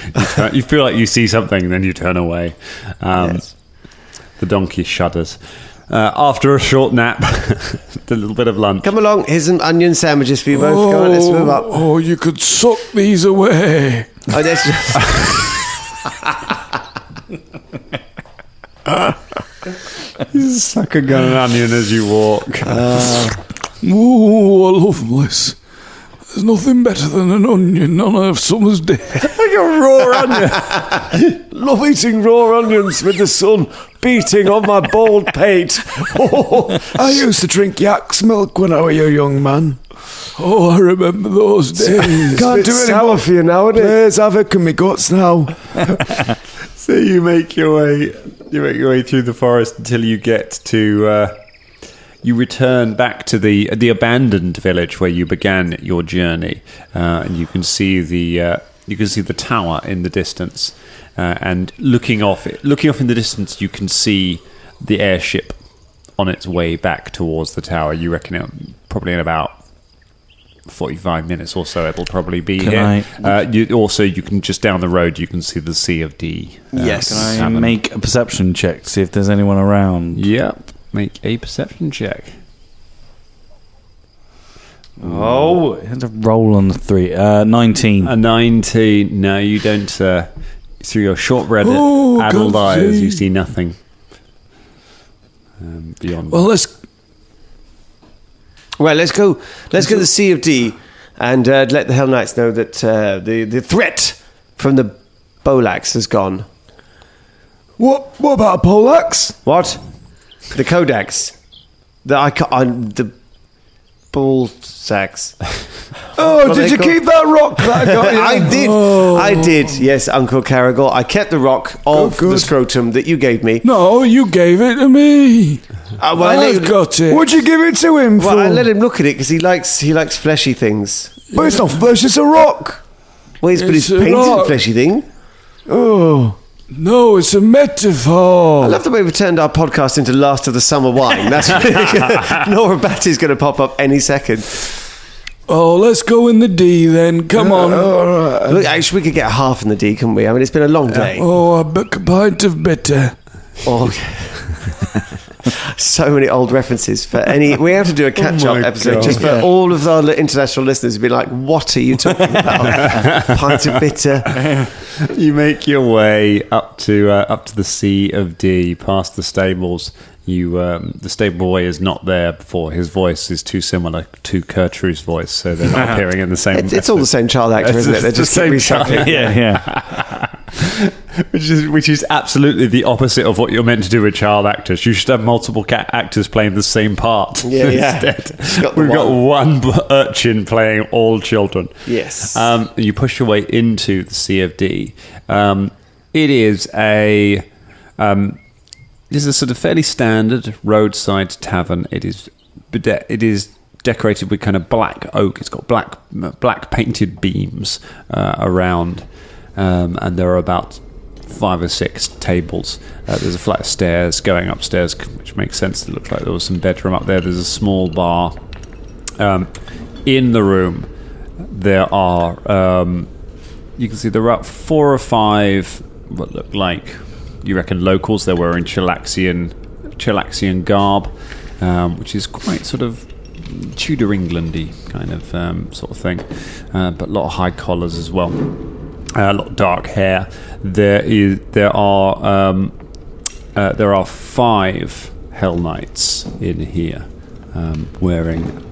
You feel like you see something, then you turn away. Yes. The donkey shudders. After a short nap, a little bit of lunch. Come along, here's some onion sandwiches for you both. Go on, let's move up. Oh, you could suck these away. Oh, that's You suck a gun and onion as you walk. Oh, I love this. There's nothing better than an onion on a summer's day. Like a raw onion. Love eating raw onions with the sun beating on my bald pate. Oh, I used to drink yak's milk when I was a young man. Oh, I remember those days. Can't do it sour for you nowadays. Please have it in my guts now. So you make your way through the forest until you get to. You return back to the abandoned village where you began your journey, and you can see the tower in the distance. And looking off in the distance, you can see the airship on its way back towards the tower. You reckon probably in about 45 minutes or so it'll probably be here. You can just down the road you can see the Sea of D. Yes. Can I make a perception check to see if there's anyone around? Yep. Make a perception check. Oh, you had to roll on the 3. 19. A 19. No, you don't. Through your short-read Oh, addled God, eyes, see. you see nothing beyond. Well, let's go to the Sea of D and let the Hellknights know that the threat from the Bolax has gone. What about a poleaxe? What? The Codex. The ball sacks. Oh, did you keep that rock that I got you? I did. Oh. I did. Yes, Uncle Caragor. I kept the rock of good. the scrotum that you gave me. No, you gave it to me. Well, I let I've him- got it. What'd you give it to him for? Well, I let him look at it because he likes fleshy things. But it's not flesh, it's a rock. Well, but It's he's a painted rock. a fleshy thing. Oh. No, it's a metaphor. I love the way we've turned our podcast into Last of the Summer Wine. That's really good. Nora Batty's going to pop up any second. Oh, let's go in the D then. Come on. Look, actually, we could get half in the D, couldn't we? I mean, it's been a long day. Oh, a pint of bitter. Oh, so many old references for any. We have to do a catch-up episode God. just for all of our international listeners to be like, "What are you talking about?" Pint of bitter. You make your way up to the Sea of D, past the stables. The stable boy is not there before. His voice is too similar to Gertrude's voice, so they're not appearing in the same. It's all the same child actor, isn't it? They're just keep recycling. Yeah. which is absolutely the opposite of what you're meant to do with child actors. You should have multiple actors playing the same part. Yeah, yeah. Instead, we've got one urchin playing all children. Yes. You push your way into the Sea of D. It is a sort of fairly standard roadside tavern. It is decorated with kind of black oak. It's got black painted beams around, and there are about 5 or 6 tables. There's a flight of stairs going upstairs, which makes sense. It looks like there was some bedroom up there. There's a small bar. In the room, there are you can see there are 4 or 5 what look like, you reckon, locals. They're wearing Cheliaxian garb, which is quite sort of Tudor Englandy kind of sort of thing, but a lot of high collars as well, a lot of dark hair. There are 5 Hellknights in here, wearing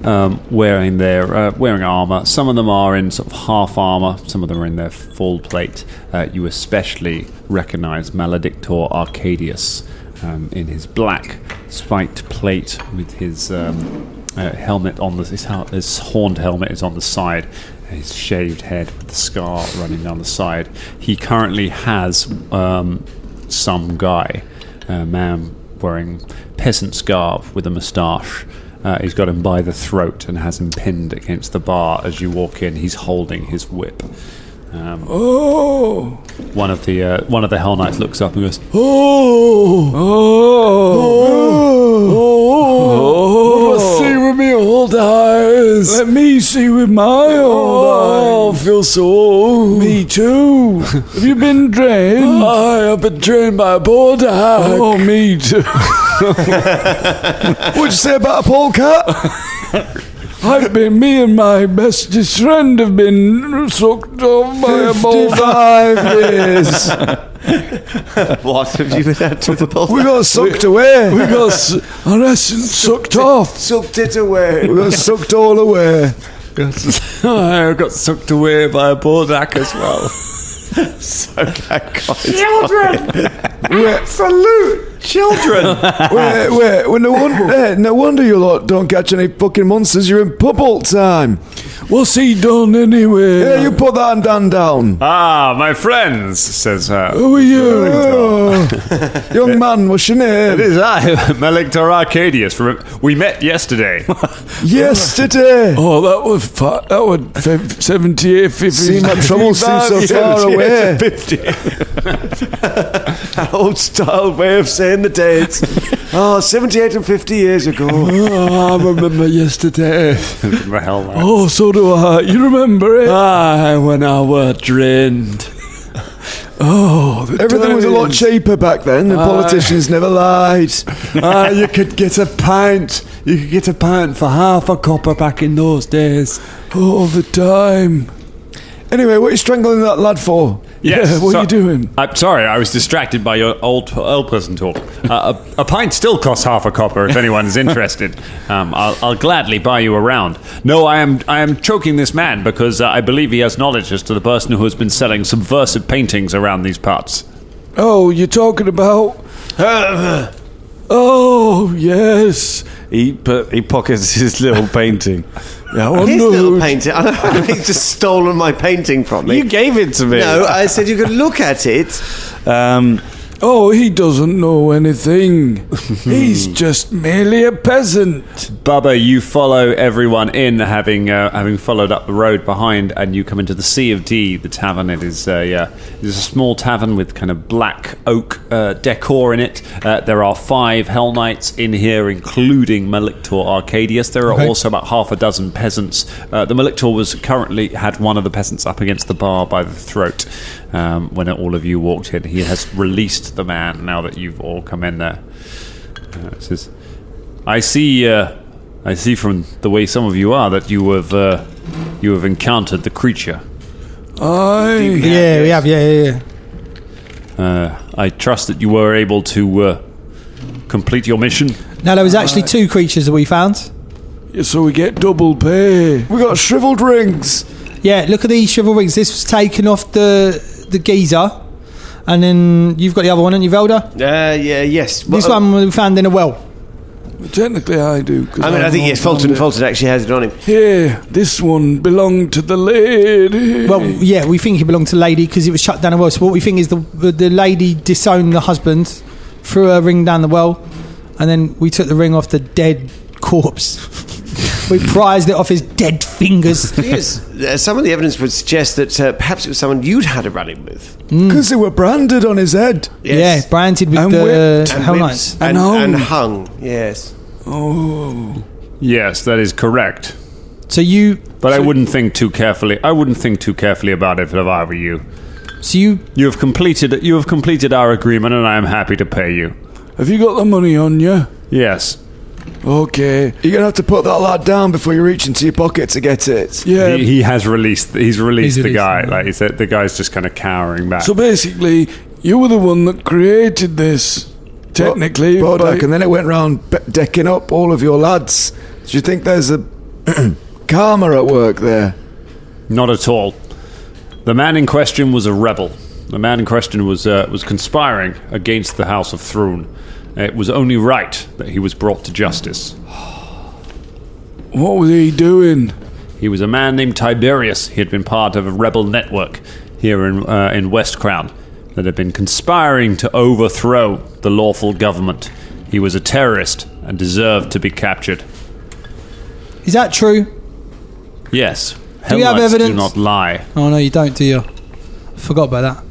wearing armor. Some of them are in sort of half armor. Some of them are in their full plate. You especially recognize Maledictor Arcadius in his black spiked plate with his helmet on his horned helmet is on the side. His shaved head with the scar running down the side. He currently has some guy, a man wearing peasant's garb with a moustache. He's got him by the throat and has him pinned against the bar as you walk in. He's holding his whip. One of the Hellknights looks up and goes, See with me old eyes. Let me see with my old eyes. I feel so old. Me too. Have you been trained? I've been trained by a boarder. Oh, me too. What'd you say about a polecat? Me and my bestest friend have been sucked off by a boulder. 55 years. What have you been at with the boulder? We got sucked away. We got our essence sucked off. Sucked it away. We got sucked all away. I got sucked away by a Bordak as well. Children! Absolute children! Wait, no wonder you lot don't catch any fucking monsters. You're in pub time. What's he done anyway? Yeah, you put that and down. Ah, my friends, says Who are you? Young man, what's your name? It is I, Maledictor Arcadius. We met yesterday. Yesterday? Oh, that was 78, 50. See, my trouble seems so far away. 50. An old style way of saying the dates. 78 and 50 years ago. I remember yesterday. Hellknights. Oh, so do I. You remember it? Aye, when I were drained. Everything was a lot cheaper back then. The politicians never lied. You could get a pint. You could get a pint for half a copper back in those days. All the time. Anyway, what are you strangling that lad for? Yes, what are you doing? I'm sorry, I was distracted by your old person talk. A pint still costs half a copper if anyone is interested. I'll gladly buy you a round. No, I am choking this man because I believe he has knowledge as to the person who has been selling subversive paintings around these parts. Oh, you're talking about... Oh, yes. He pockets his little painting. Yeah, his little painting. He's just stolen my painting from me. You gave it to me. No, I said you could look at it. He doesn't know anything. He's just merely a peasant. Bubba, you follow everyone in, having followed up the road behind, and you come into the Sea of D, the tavern. It is a small tavern with kind of black oak decor in it. There are 5 Hellknights in here, including Maledictor Arcadius. There are also about half a dozen peasants. The Maledictor had one of the peasants up against the bar by the throat when all of you walked in. He has released the man now that you've all come in there. It says, I see from the way some of you are that you have encountered the creature. Yeah, we have. Yeah. I trust that you were able to complete your mission. Now there was actually 2 creatures that we found. Yeah, so we get double pay. We got shriveled rings. Yeah, look at these shriveled rings. This was taken off the geezer. And then you've got the other one, haven't you, Velda? Yes. This one we found in a well. Technically, I do. I think yes. Fulton actually has it on him. Yeah, this one belonged to the lady. Well, yeah, we think it belonged to the lady because it was shut down a well. So what we think is the lady disowned the husband, threw her ring down the well, and then we took the ring off the dead corpse. We prized it off his dead fingers. Some of the evidence would suggest that perhaps it was someone you'd had a run-in with. Because they were branded on his head. Yes. Yeah, branded with the Hellknights. And hung, yes. Oh. Yes, that is correct. But I wouldn't think too carefully. I wouldn't think too carefully about it if I were you. So you have completed our agreement, and I am happy to pay you. Have you got the money on you? Yes. Okay. You're gonna have to put that lad down before you reach into your pocket to get it. Yeah. He has released. He's released the guy. Like he said, the guy's just kind of cowering back. So basically, you were the one that created this. Technically, Bodak, and then it went round decking up all of your lads. Do you think there's a karma at work there? Not at all. The man in question was a rebel. The man in question was conspiring against the House of Throne. It was only right that he was brought to justice. What was he doing? He was a man named Tiberius. He had been part of a rebel network here in West Crown that had been conspiring to overthrow the lawful government. He was a terrorist and deserved to be captured. Is that true? Yes. Do we have Hellknights evidence? do not lie. Oh no, you don't, do you? I forgot about that.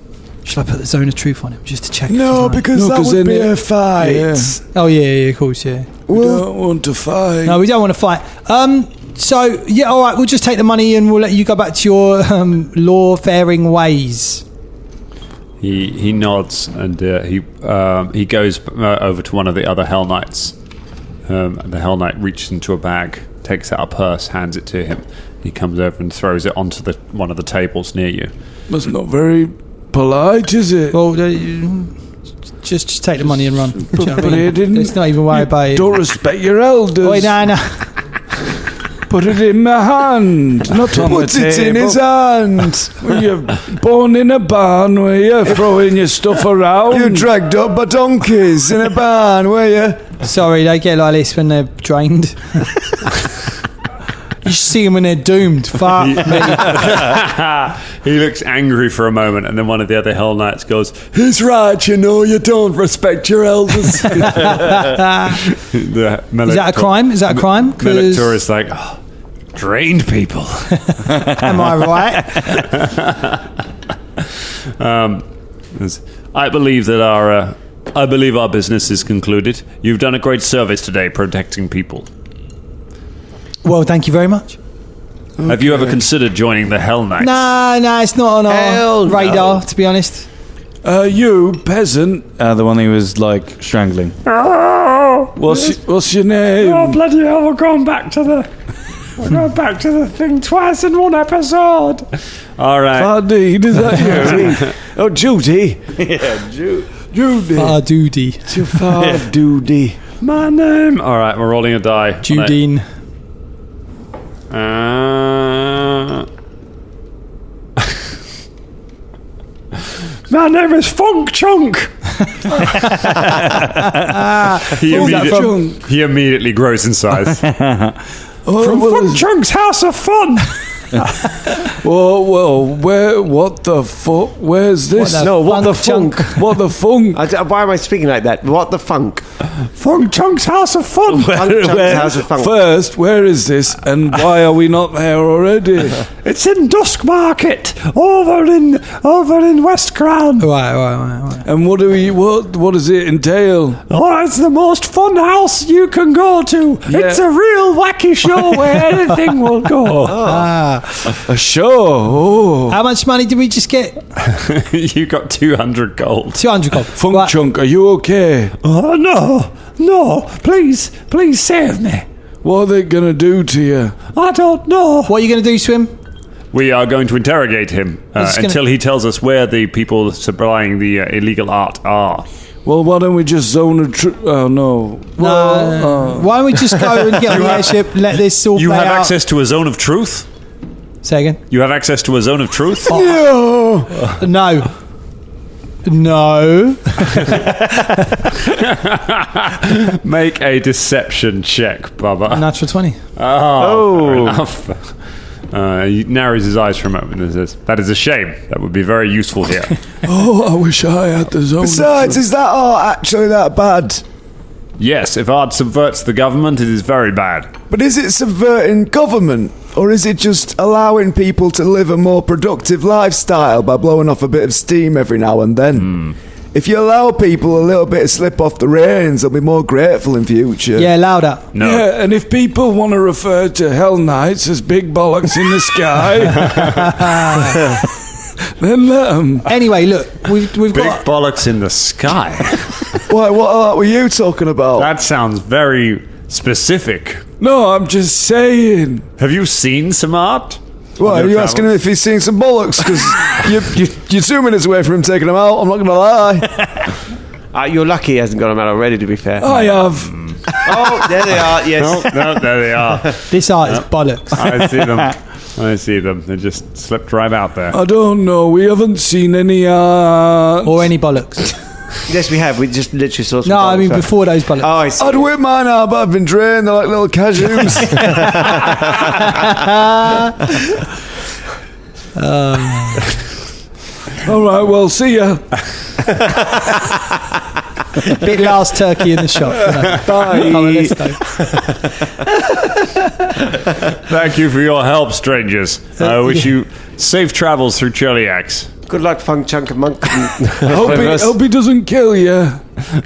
Should I put the zone of truth on him just to check? if he's No, lying? because that would be a fight. Yeah. Oh yeah, of course, yeah. We don't want to fight. No, we don't want to fight. So yeah, all right. We'll just take the money and we'll let you go back to your law-faring ways. He nods and he goes over to one of the other Hellknights. And the Hellknight reaches into a bag, takes out a purse, hands it to him. He comes over and throws it onto one of the tables near you. That's not very polite, is it? Well, just take the money and run. Do you know what I But mean? he didn't. Let's not even worry about it. Don't respect your elders. Wait, no. Put it in my hand, not on the table. Put it in his hand. Were you born in a barn, were you? Throwing your stuff around? You dragged up by donkeys in a barn, were you? Sorry, they get like this when they're drained. You should see them when they're doomed. Fuck me. He looks angry for a moment, and then one of the other Hellknights goes, He's right, you know, you don't respect your elders. Is that a crime? Is that a crime? 'Cause- Melector is like, drained people. Am I right? I believe that our business is concluded. You've done a great service today protecting people. Well, thank you very much. Have you ever considered joining the Hellknights? No, it's not on our radar, to be honest. You, peasant. The one he was like strangling. What's your name? Oh, bloody hell, we're going back to the thing twice in one episode. All right. Fardeen, is that you? Oh, Judy. Yeah, Judy. Fardoody. It's your Fardoody. My name. All right, we're rolling a die. Judine. My name is Funk Chunk. He immediately grows in size. From Funk Chunk's House of Fun. Well, what the fuck? Where's this? What the funk? What the funk? Why am I speaking like that? What the funk? Funk Chunk's House of Fun. Funk Chunk's House of Funk. First, where is this, and why are we not there already? It's in Dusk Market, over in West Crown. Right. And what does it entail? Oh, it's the most fun house you can go to. Yeah. It's a real wacky show where anything will go. A show. Oh. How much money did we just get? You got 200 gold. 200 gold. Funk Right. Chunk, are you okay? Oh, no, please save me. What are they gonna do to you? I don't know. What are you going to do, Swim? We are going to interrogate him He's gonna- until he tells us where the people supplying the illegal art are. Well, why don't we just zone a Oh, no. Why don't we just go and get on the airship, let this all You play have out? access to a zone of truth? Say again? You have access to a zone of truth? No. Make a deception check, Bubba. Natural 20. Fair enough. He narrows his eyes for a moment and says, that is a shame. That would be very useful here. Oh, I wish I had the zone. Besides, is that art actually that bad? Yes, if art subverts the government, it is very bad. But is it subverting government? Or is it just allowing people to live a more productive lifestyle by blowing off a bit of steam every now and then? If you allow people a little bit of slip off the reins, they'll be more grateful in future. Yeah, louder. No. Yeah, and if people want to refer to Hellknights as big bollocks in the sky, then let them. Anyway, look, we've Big got... bollocks in the sky. What art were you talking about? That sounds very specific. No, I'm just saying. Have you seen some art? What, are you asking him if he's seen some bollocks? Because you're 2 minutes away from him taking them out, I'm not going to lie. You're lucky he hasn't got them out already, to be fair. I have. them. Oh, there they are. Yes. No, there they are. This art is bollocks. I see them. They just slipped right out there. I don't know. We haven't seen any art. Or any bollocks. Yes, we have. We just literally saw some. No, I mean bollocks. before those bollocks. Oh, I see. I'd whip mine out, but I've been drained. They're like little cashews. All right, well, see ya. Big last turkey in the shop. Bye. Come on, let's go. Thank you for your help, strangers. I wish you safe travels through Cheliax. Good luck, Funk Chunk and Monk. Hope he doesn't kill you.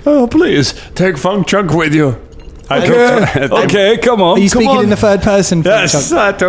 Oh, please take Funk Chunk with you. Okay, come on. Are you come speaking on. in the third person? Yes, Chunk?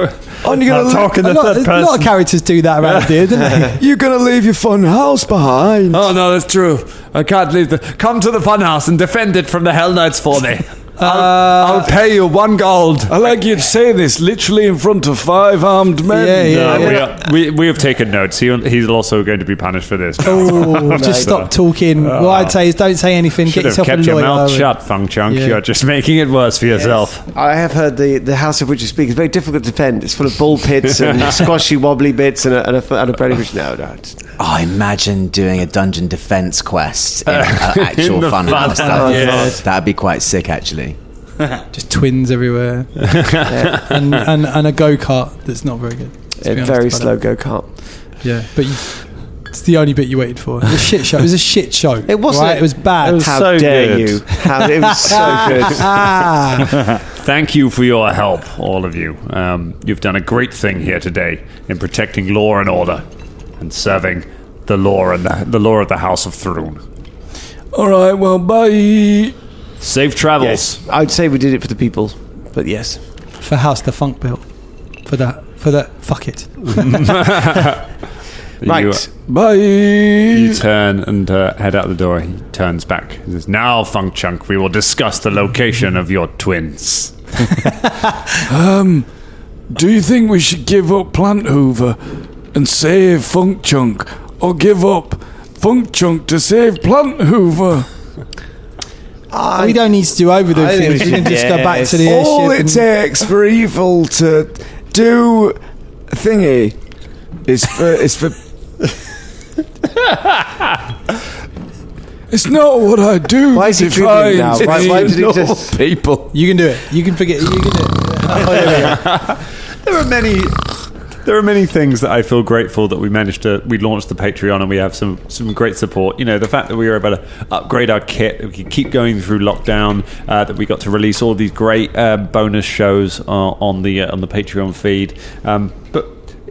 I'm talking the third A lot person. of characters do that around here, don't they? You're going to leave your fun house behind. Oh no, that's true. I can't leave come to the funhouse and defend it from the Hellknights for me. I'll pay you 1 gold. I like you to say this literally in front of 5 armed men. We have taken notes. He's also going to be punished for this. Oh, just stop talking. What I'd say is don't say anything. Should Get have yourself a kept your lawyer. mouth shut, Fung Chunk. Yeah. You're just making it worse for yourself. I have heard the house of which you speak is very difficult to defend. It's full of bull pits and squashy wobbly bits and a bready fish. No. Oh, imagine doing a dungeon defense quest in an actual In the funhouse. funhouse. That'd be quite sick, actually. Just twins everywhere, and a go-kart that's not very good. A very slow go-kart. Yeah, but it's the only bit you waited for. It was a shit show. It was a shit show. It wasn't. Right? It was bad. It was How so dare good. you? It was so good. Thank you for your help, all of you. You've done a great thing here today in protecting law and order and serving the law and the law of the House of Throne. All right, well, bye. Safe travels. Yes, I'd say we did it for the people, but yes. For House the Funk built. For that. Fuck it. Right. Bye. You turn and head out the door. He turns back. He says, "Now, Funk Chunk, we will discuss the location of your twins." Do you think we should give up Plant Hoover and save Funk Chunk, or give up Funk Chunk to save Plant Hoover? We don't need to do over the I think things. we We can should- just go back to the yes. All airship. it takes for evil to do thingy is for It's not what I do. Why is he dribbling now? Why did he no just... people. You can do it. You can forget. You can do it. There are many things that I feel grateful that we launched the Patreon and we have some great support. You know, the fact that we were able to upgrade our kit, that we could keep going through lockdown, that we got to release all these great bonus shows on the Patreon feed. But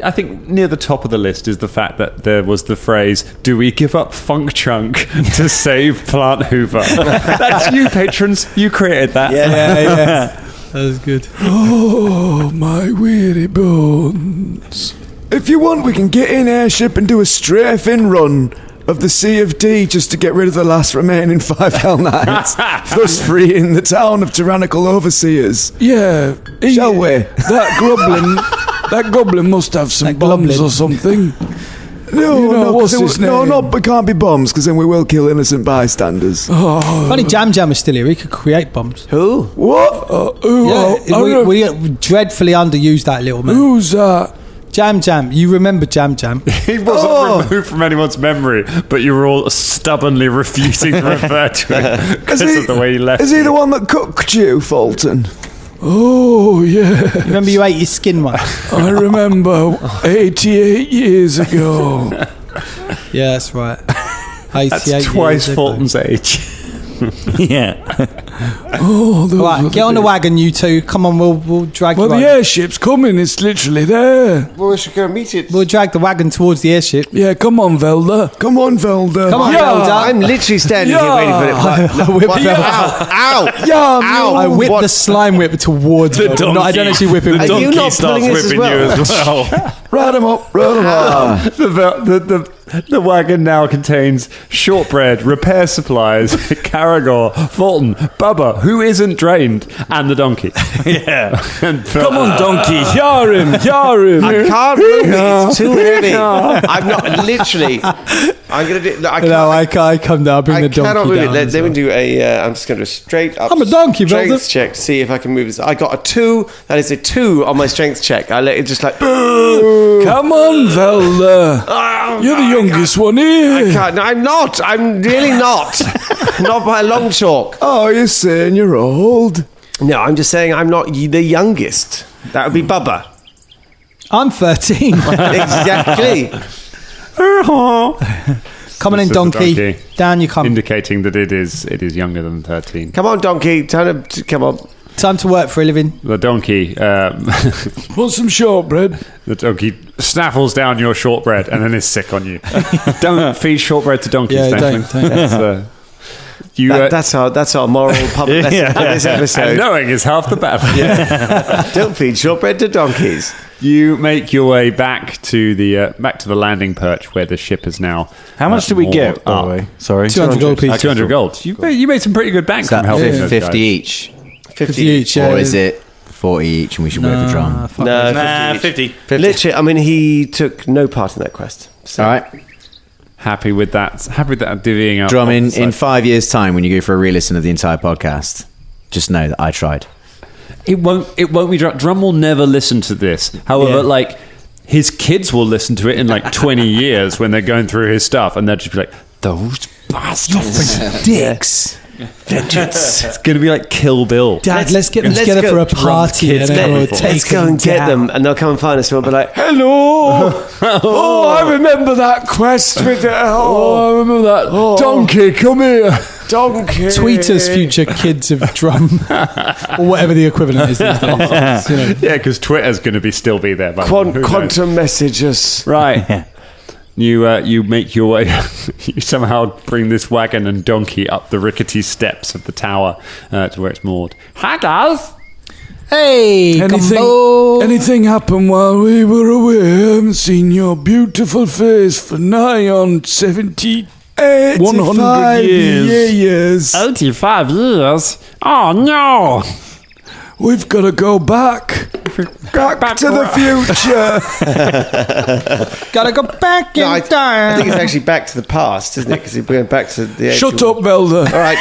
I think near the top of the list is the fact that there was the phrase, "Do we give up Funk Chunk to save Plant Hoover?" That's you, patrons. You created that. Yeah. That was good. Oh, my weary bones. If you want, we can get in airship and do a strafing run of the Sea of D just to get rid of the last remaining 5 Hellknights, thus freeing the town of tyrannical overseers. Yeah. Shall we? That goblin must have some That bombs goblin. or something. No, You know, no, what's 'cause his no, name? it can't be bombs, because then we will kill innocent bystanders. Funny, Jam Jam was still here. He could create bombs. Who? What? We dreadfully underused that little man. Who's that? Jam Jam. You remember Jam Jam? He wasn't removed from anyone's memory, but you were all stubbornly refusing to refer to him because of the way he left. Is he the one that cooked you, Fulton? Oh, yeah. Remember you ate your skin once? I remember 88 years ago. Yeah, that's right. 88 That's twice years ago. Fulton's age. Yeah. Oh, those Right, were get on the days. wagon, you two. Come on, we'll drag Well, you the over. airship's coming. It's literally there. Well, we should go meet it. We'll drag the wagon towards the airship. Yeah, come on, Velda. Come on, Velda. Come on, Yeah. Velda. I'm literally standing here waiting for it. I whip What? Velda. Ow! Yeah, Ow! I whip What? the slime whip towards him. No, I don't actually whip him. Are you Donkey not starts pulling this as whipping you well? as well. Ride him up, ride him up. The wagon now contains shortbread, repair supplies, Caragor, Fulton, Bubba, who isn't drained, and the donkey. Yeah. Come on, donkey. Yar him. I can't move it. It's too heavy. I'm not literally. I'm going to do... I come down, bring the donkey cannot move down. it. Let me do I'm just going to do a straight up... I'm a donkey, brother. Strength check to see if I can move this. I got a 2. That is a 2 on my strength check. I let it just like... Come on, Velda. You're the youngest one here. I can't. No, I'm not. I'm really not. Not by a long chalk. Oh, you're saying you're old? No, I'm just saying I'm not the youngest. That would be Bubba. I'm 13. Exactly. Come on in, This is the donkey. Down you come. Indicating that it is younger than 13. Come on, donkey. Come on. Time to work for a living. The donkey... Want some shortbread? The donkey snaffles down your shortbread and then is sick on you. Don't feed shortbread to donkeys, Yeah, Danglin. don't. That's our moral public lesson for this episode. And knowing is half the battle. Don't feed shortbread to donkeys. You make your way back to the landing perch where the ship is now. How much did we get, by the up. way? Sorry. 200 gold piece. 200 gold. You made some pretty good bank Is from that helping those 50 guys. each? 50 each, yeah. Or is it 40 each and we should wave a drum? No, 50. 50. Literally, I mean, he took no part in that quest. So. All right. Happy with that divvying up. Drum in 5 years' time when you go for a re-listen of the entire podcast. Just know that I tried. It won't be Drum. Drum will never listen to this. However, like his kids will listen to it in like 20 years when they're going through his stuff, and they'll just be like, "Those bastards, Dicks. Vengeance. It's going to be like Kill Bill. Dad, let's get them let's together go for a drum party kids and then we'll before. take Let's go and get them, and they'll come and find us, and we'll be like, Hello. Oh, I remember that quest with I remember that. Donkey, come here. Donkey. Tweet us, future kids of drum, or whatever the equivalent is these days. You know. Yeah, because Twitter's going to still be there. By then. Who knows? quantum messages. Right. You make your way. You somehow bring this wagon and donkey up the rickety steps of the tower to where it's moored. Hi guys. Hey, Gumbo. Anything happened while we were away? I haven't seen your beautiful face for nigh on 70, 100 years. 85 years? Oh no! We've got to go back. Back to the future. Gotta go back in I time. think it's actually back to the past, isn't it? Because we're going back to the... Shut up, Velda. All right,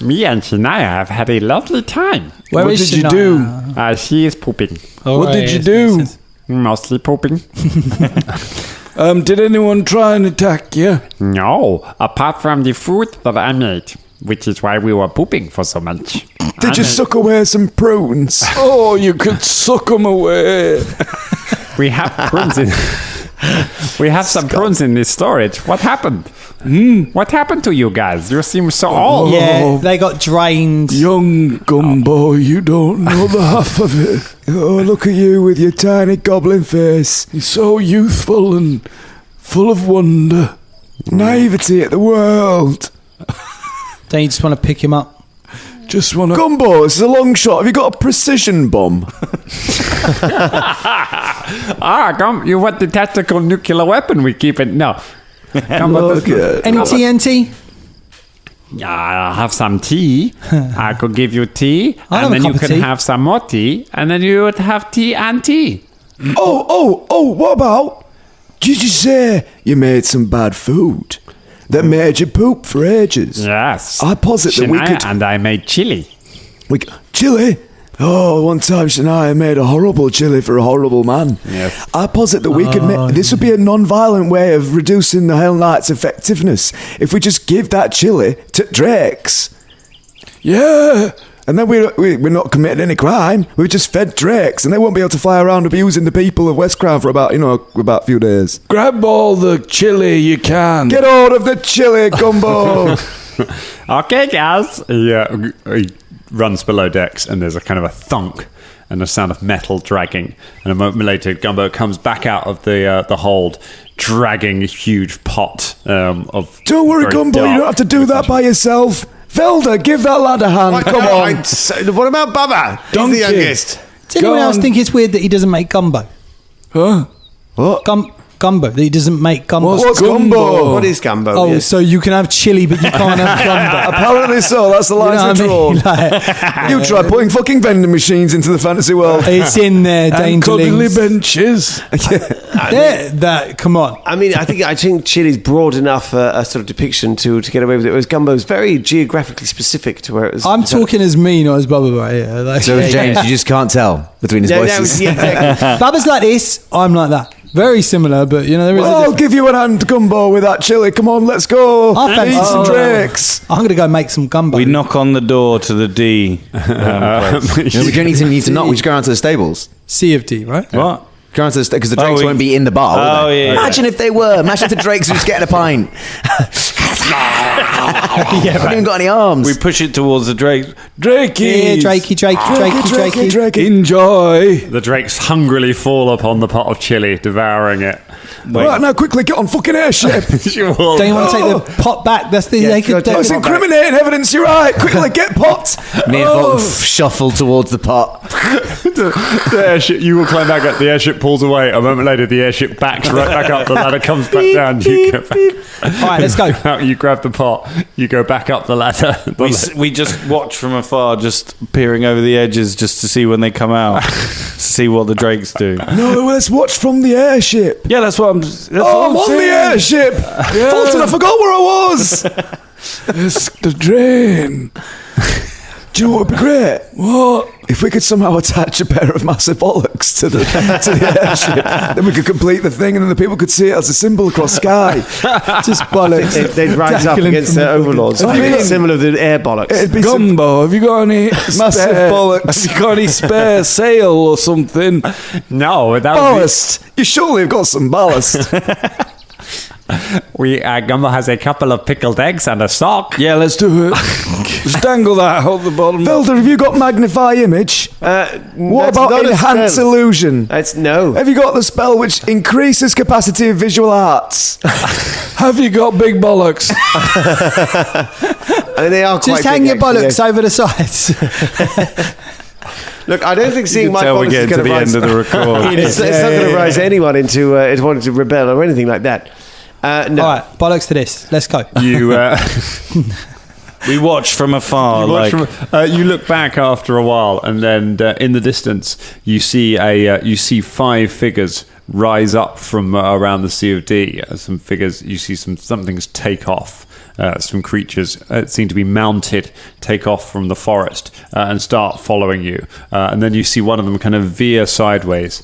Me and Shania have had a lovely time. Where What is did you Shania? do? She is pooping. Oh, What right, did you yes, do? yes, yes. Mostly pooping. Did anyone try and attack you? No, apart from the food that I made, which is why we were pooping for so much. Did you suck away some prunes? Oh, you could suck them away. We have prunes in... We have some prunes in this storage. What happened? What happened to you guys? You seem so old. Yeah, they got drained. Young Gumbo, you don't know the half of it. Oh, look at you with your tiny goblin face. You're so youthful and full of wonder. Naivety at the world. Don't you just want to pick him up? Just want to... Gumbo, this is a long shot. Have you got a precision bomb? You want the tactical nuclear weapon we keep it? No. Look at Any TNT? I have some tea. I could give you tea, I'll have and a then you cup of can tea. have some more tea, and then you would have tea and tea. Oh, what about? Did you say you made some bad food that made you poop for ages? Yes. I posit that we Shania could... and I made chili. Chili? Oh, one time Shania made a horrible chili for a horrible man. Yes. I posit that we could make... This would be a non-violent way of reducing the Hellknights' effectiveness if we just give that chili to drakes. Yeah. And then we're not committing any crime. We've just fed drakes, and they won't be able to fly around abusing the people of West Crown for about a few days. Grab all the chili you can. Get hold of the chili, Gumbo! Okay, guys. He runs below decks, and there's a kind of a thunk and a sound of metal dragging. And a moment later, Gumbo comes back out of the hold, dragging a huge pot of. Don't worry, very Gumbo. You dark don't have to do that by yourself. Velda, give that lad a hand. Come on. What about Bubba? He's Donkey. the youngest. Does anyone else think it's weird that he doesn't make gumbo? Huh? What? Gumbo. That he doesn't make gumbo. What's gumbo? What is gumbo? Oh, Yes. so you can have chili, but you can't have gumbo. Apparently so. That's the You know lines what I we're mean? drawn. Like, You try putting fucking vending machines into the fantasy world. it's in there, And cuddly Dangerlings. benches. Come on. I mean, I think chili's broad enough a sort of depiction to get away with it. Whereas gumbo's very geographically specific to where it was. I'm talking as me, not as Bubba right here. Like, So James, you just can't tell between his No, voices. yeah, exactly. Bubba's like this, I'm like that. Very similar, but you know, there is a Well, I'll difference. give you an hand gumbo with that chili. Come on, let's go. I fancy Eat some some- drakes. I'm going to go make some gumbo. We knock on the door to the D. Place. No, we don't need to knock. We just go around to the stables. C of D, right? What? Go around to the because the Drakes we- won't be in the bar. will Oh, they? yeah, Imagine if they were. Imagine if the Drakes were just getting a pint. Haven't even got any arms. We push it towards the Drake. Yeah, Drakey! Drakey. Enjoy. The drakes hungrily fall upon the pot of chili, devouring it. Right, now quickly get on fucking airship. Don't you want to take the pot back? That's the they could. That's incriminating evidence, you're right. Quickly get pot. Me and Fulton shuffle towards the pot. The airship, you will climb back up. The airship pulls away. A moment later, the airship backs right back up. The ladder comes back down. You go back. All right, let's go. You grab the pot. You go back up the ladder. We just watch from afar, just peering over the edges just to see when they come out, to see what the Drakes do. No, let's watch from the airship. Yeah, that's what I'm. That's Oh, what I'm on the saying. airship. Fulton, I forgot where I was. It's the drain. Do you know what would be great? What? If we could somehow attach a pair of massive bollocks to the airship, then we could complete the thing, and then the people could see it as a symbol across sky. Just bollocks. They'd rise up Tackling against from their the fucking- overlords. I mean- Similar to the air bollocks. It'd be some Gumbo, have you got any massive spare, bollocks. Have you got any spare sail or something? No, that would Ballast. You surely have got some ballast. be. Gumbo has a couple of pickled eggs and a sock. Yeah, let's do it. Just dangle that out the bottom. Felder, have you got magnify image? What That's about not a enhance spell. illusion? That's no. Have you got the spell which increases capacity of visual arts? Have you got big bollocks? I mean, they are quite Just hang big, your actually, bollocks over the sides. Look, I don't think seeing my Tell bollocks we get is to going the rise. end of the record. It's not going to rise anyone into wanting to rebel or anything like that. No. All right, bollocks to this. Let's go. You We watch from afar, watch like from- you look back after a while, and then in the distance you see five figures rise up from around the Sea of D. Some figures, you see some things take off. Some creatures seem to be mounted, take off from the forest and start following you. And then you see one of them kind of veer sideways.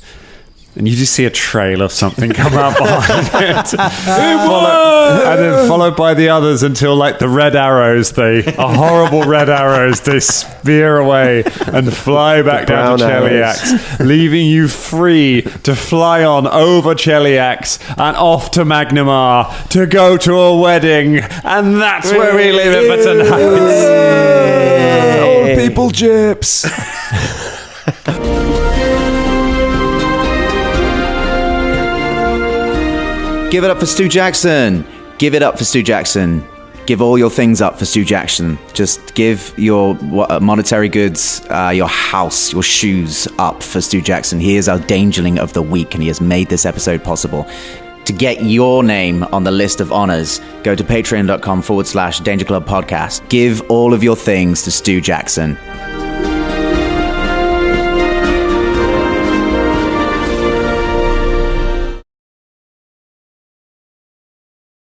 And you just see a trail of something come out behind it. And then followed by the others until, like, the red arrows, they are horrible red arrows. They spear away and fly back down to brown Cheliax, leaving you free to fly on over Cheliax and off to Magnamar to go to a wedding. And that's where we leave it for tonight. Old people jips. Give it up for Stu Jackson. Give it up for Stu Jackson. Give all your things up for Stu Jackson. Just give your monetary goods, your house, your shoes up for Stu Jackson. He is our Dangerling of the Week, and he has made this episode possible. To get your name on the list of honors, go to patreon.com/Danger Club Podcast. Give all of your things to Stu Jackson.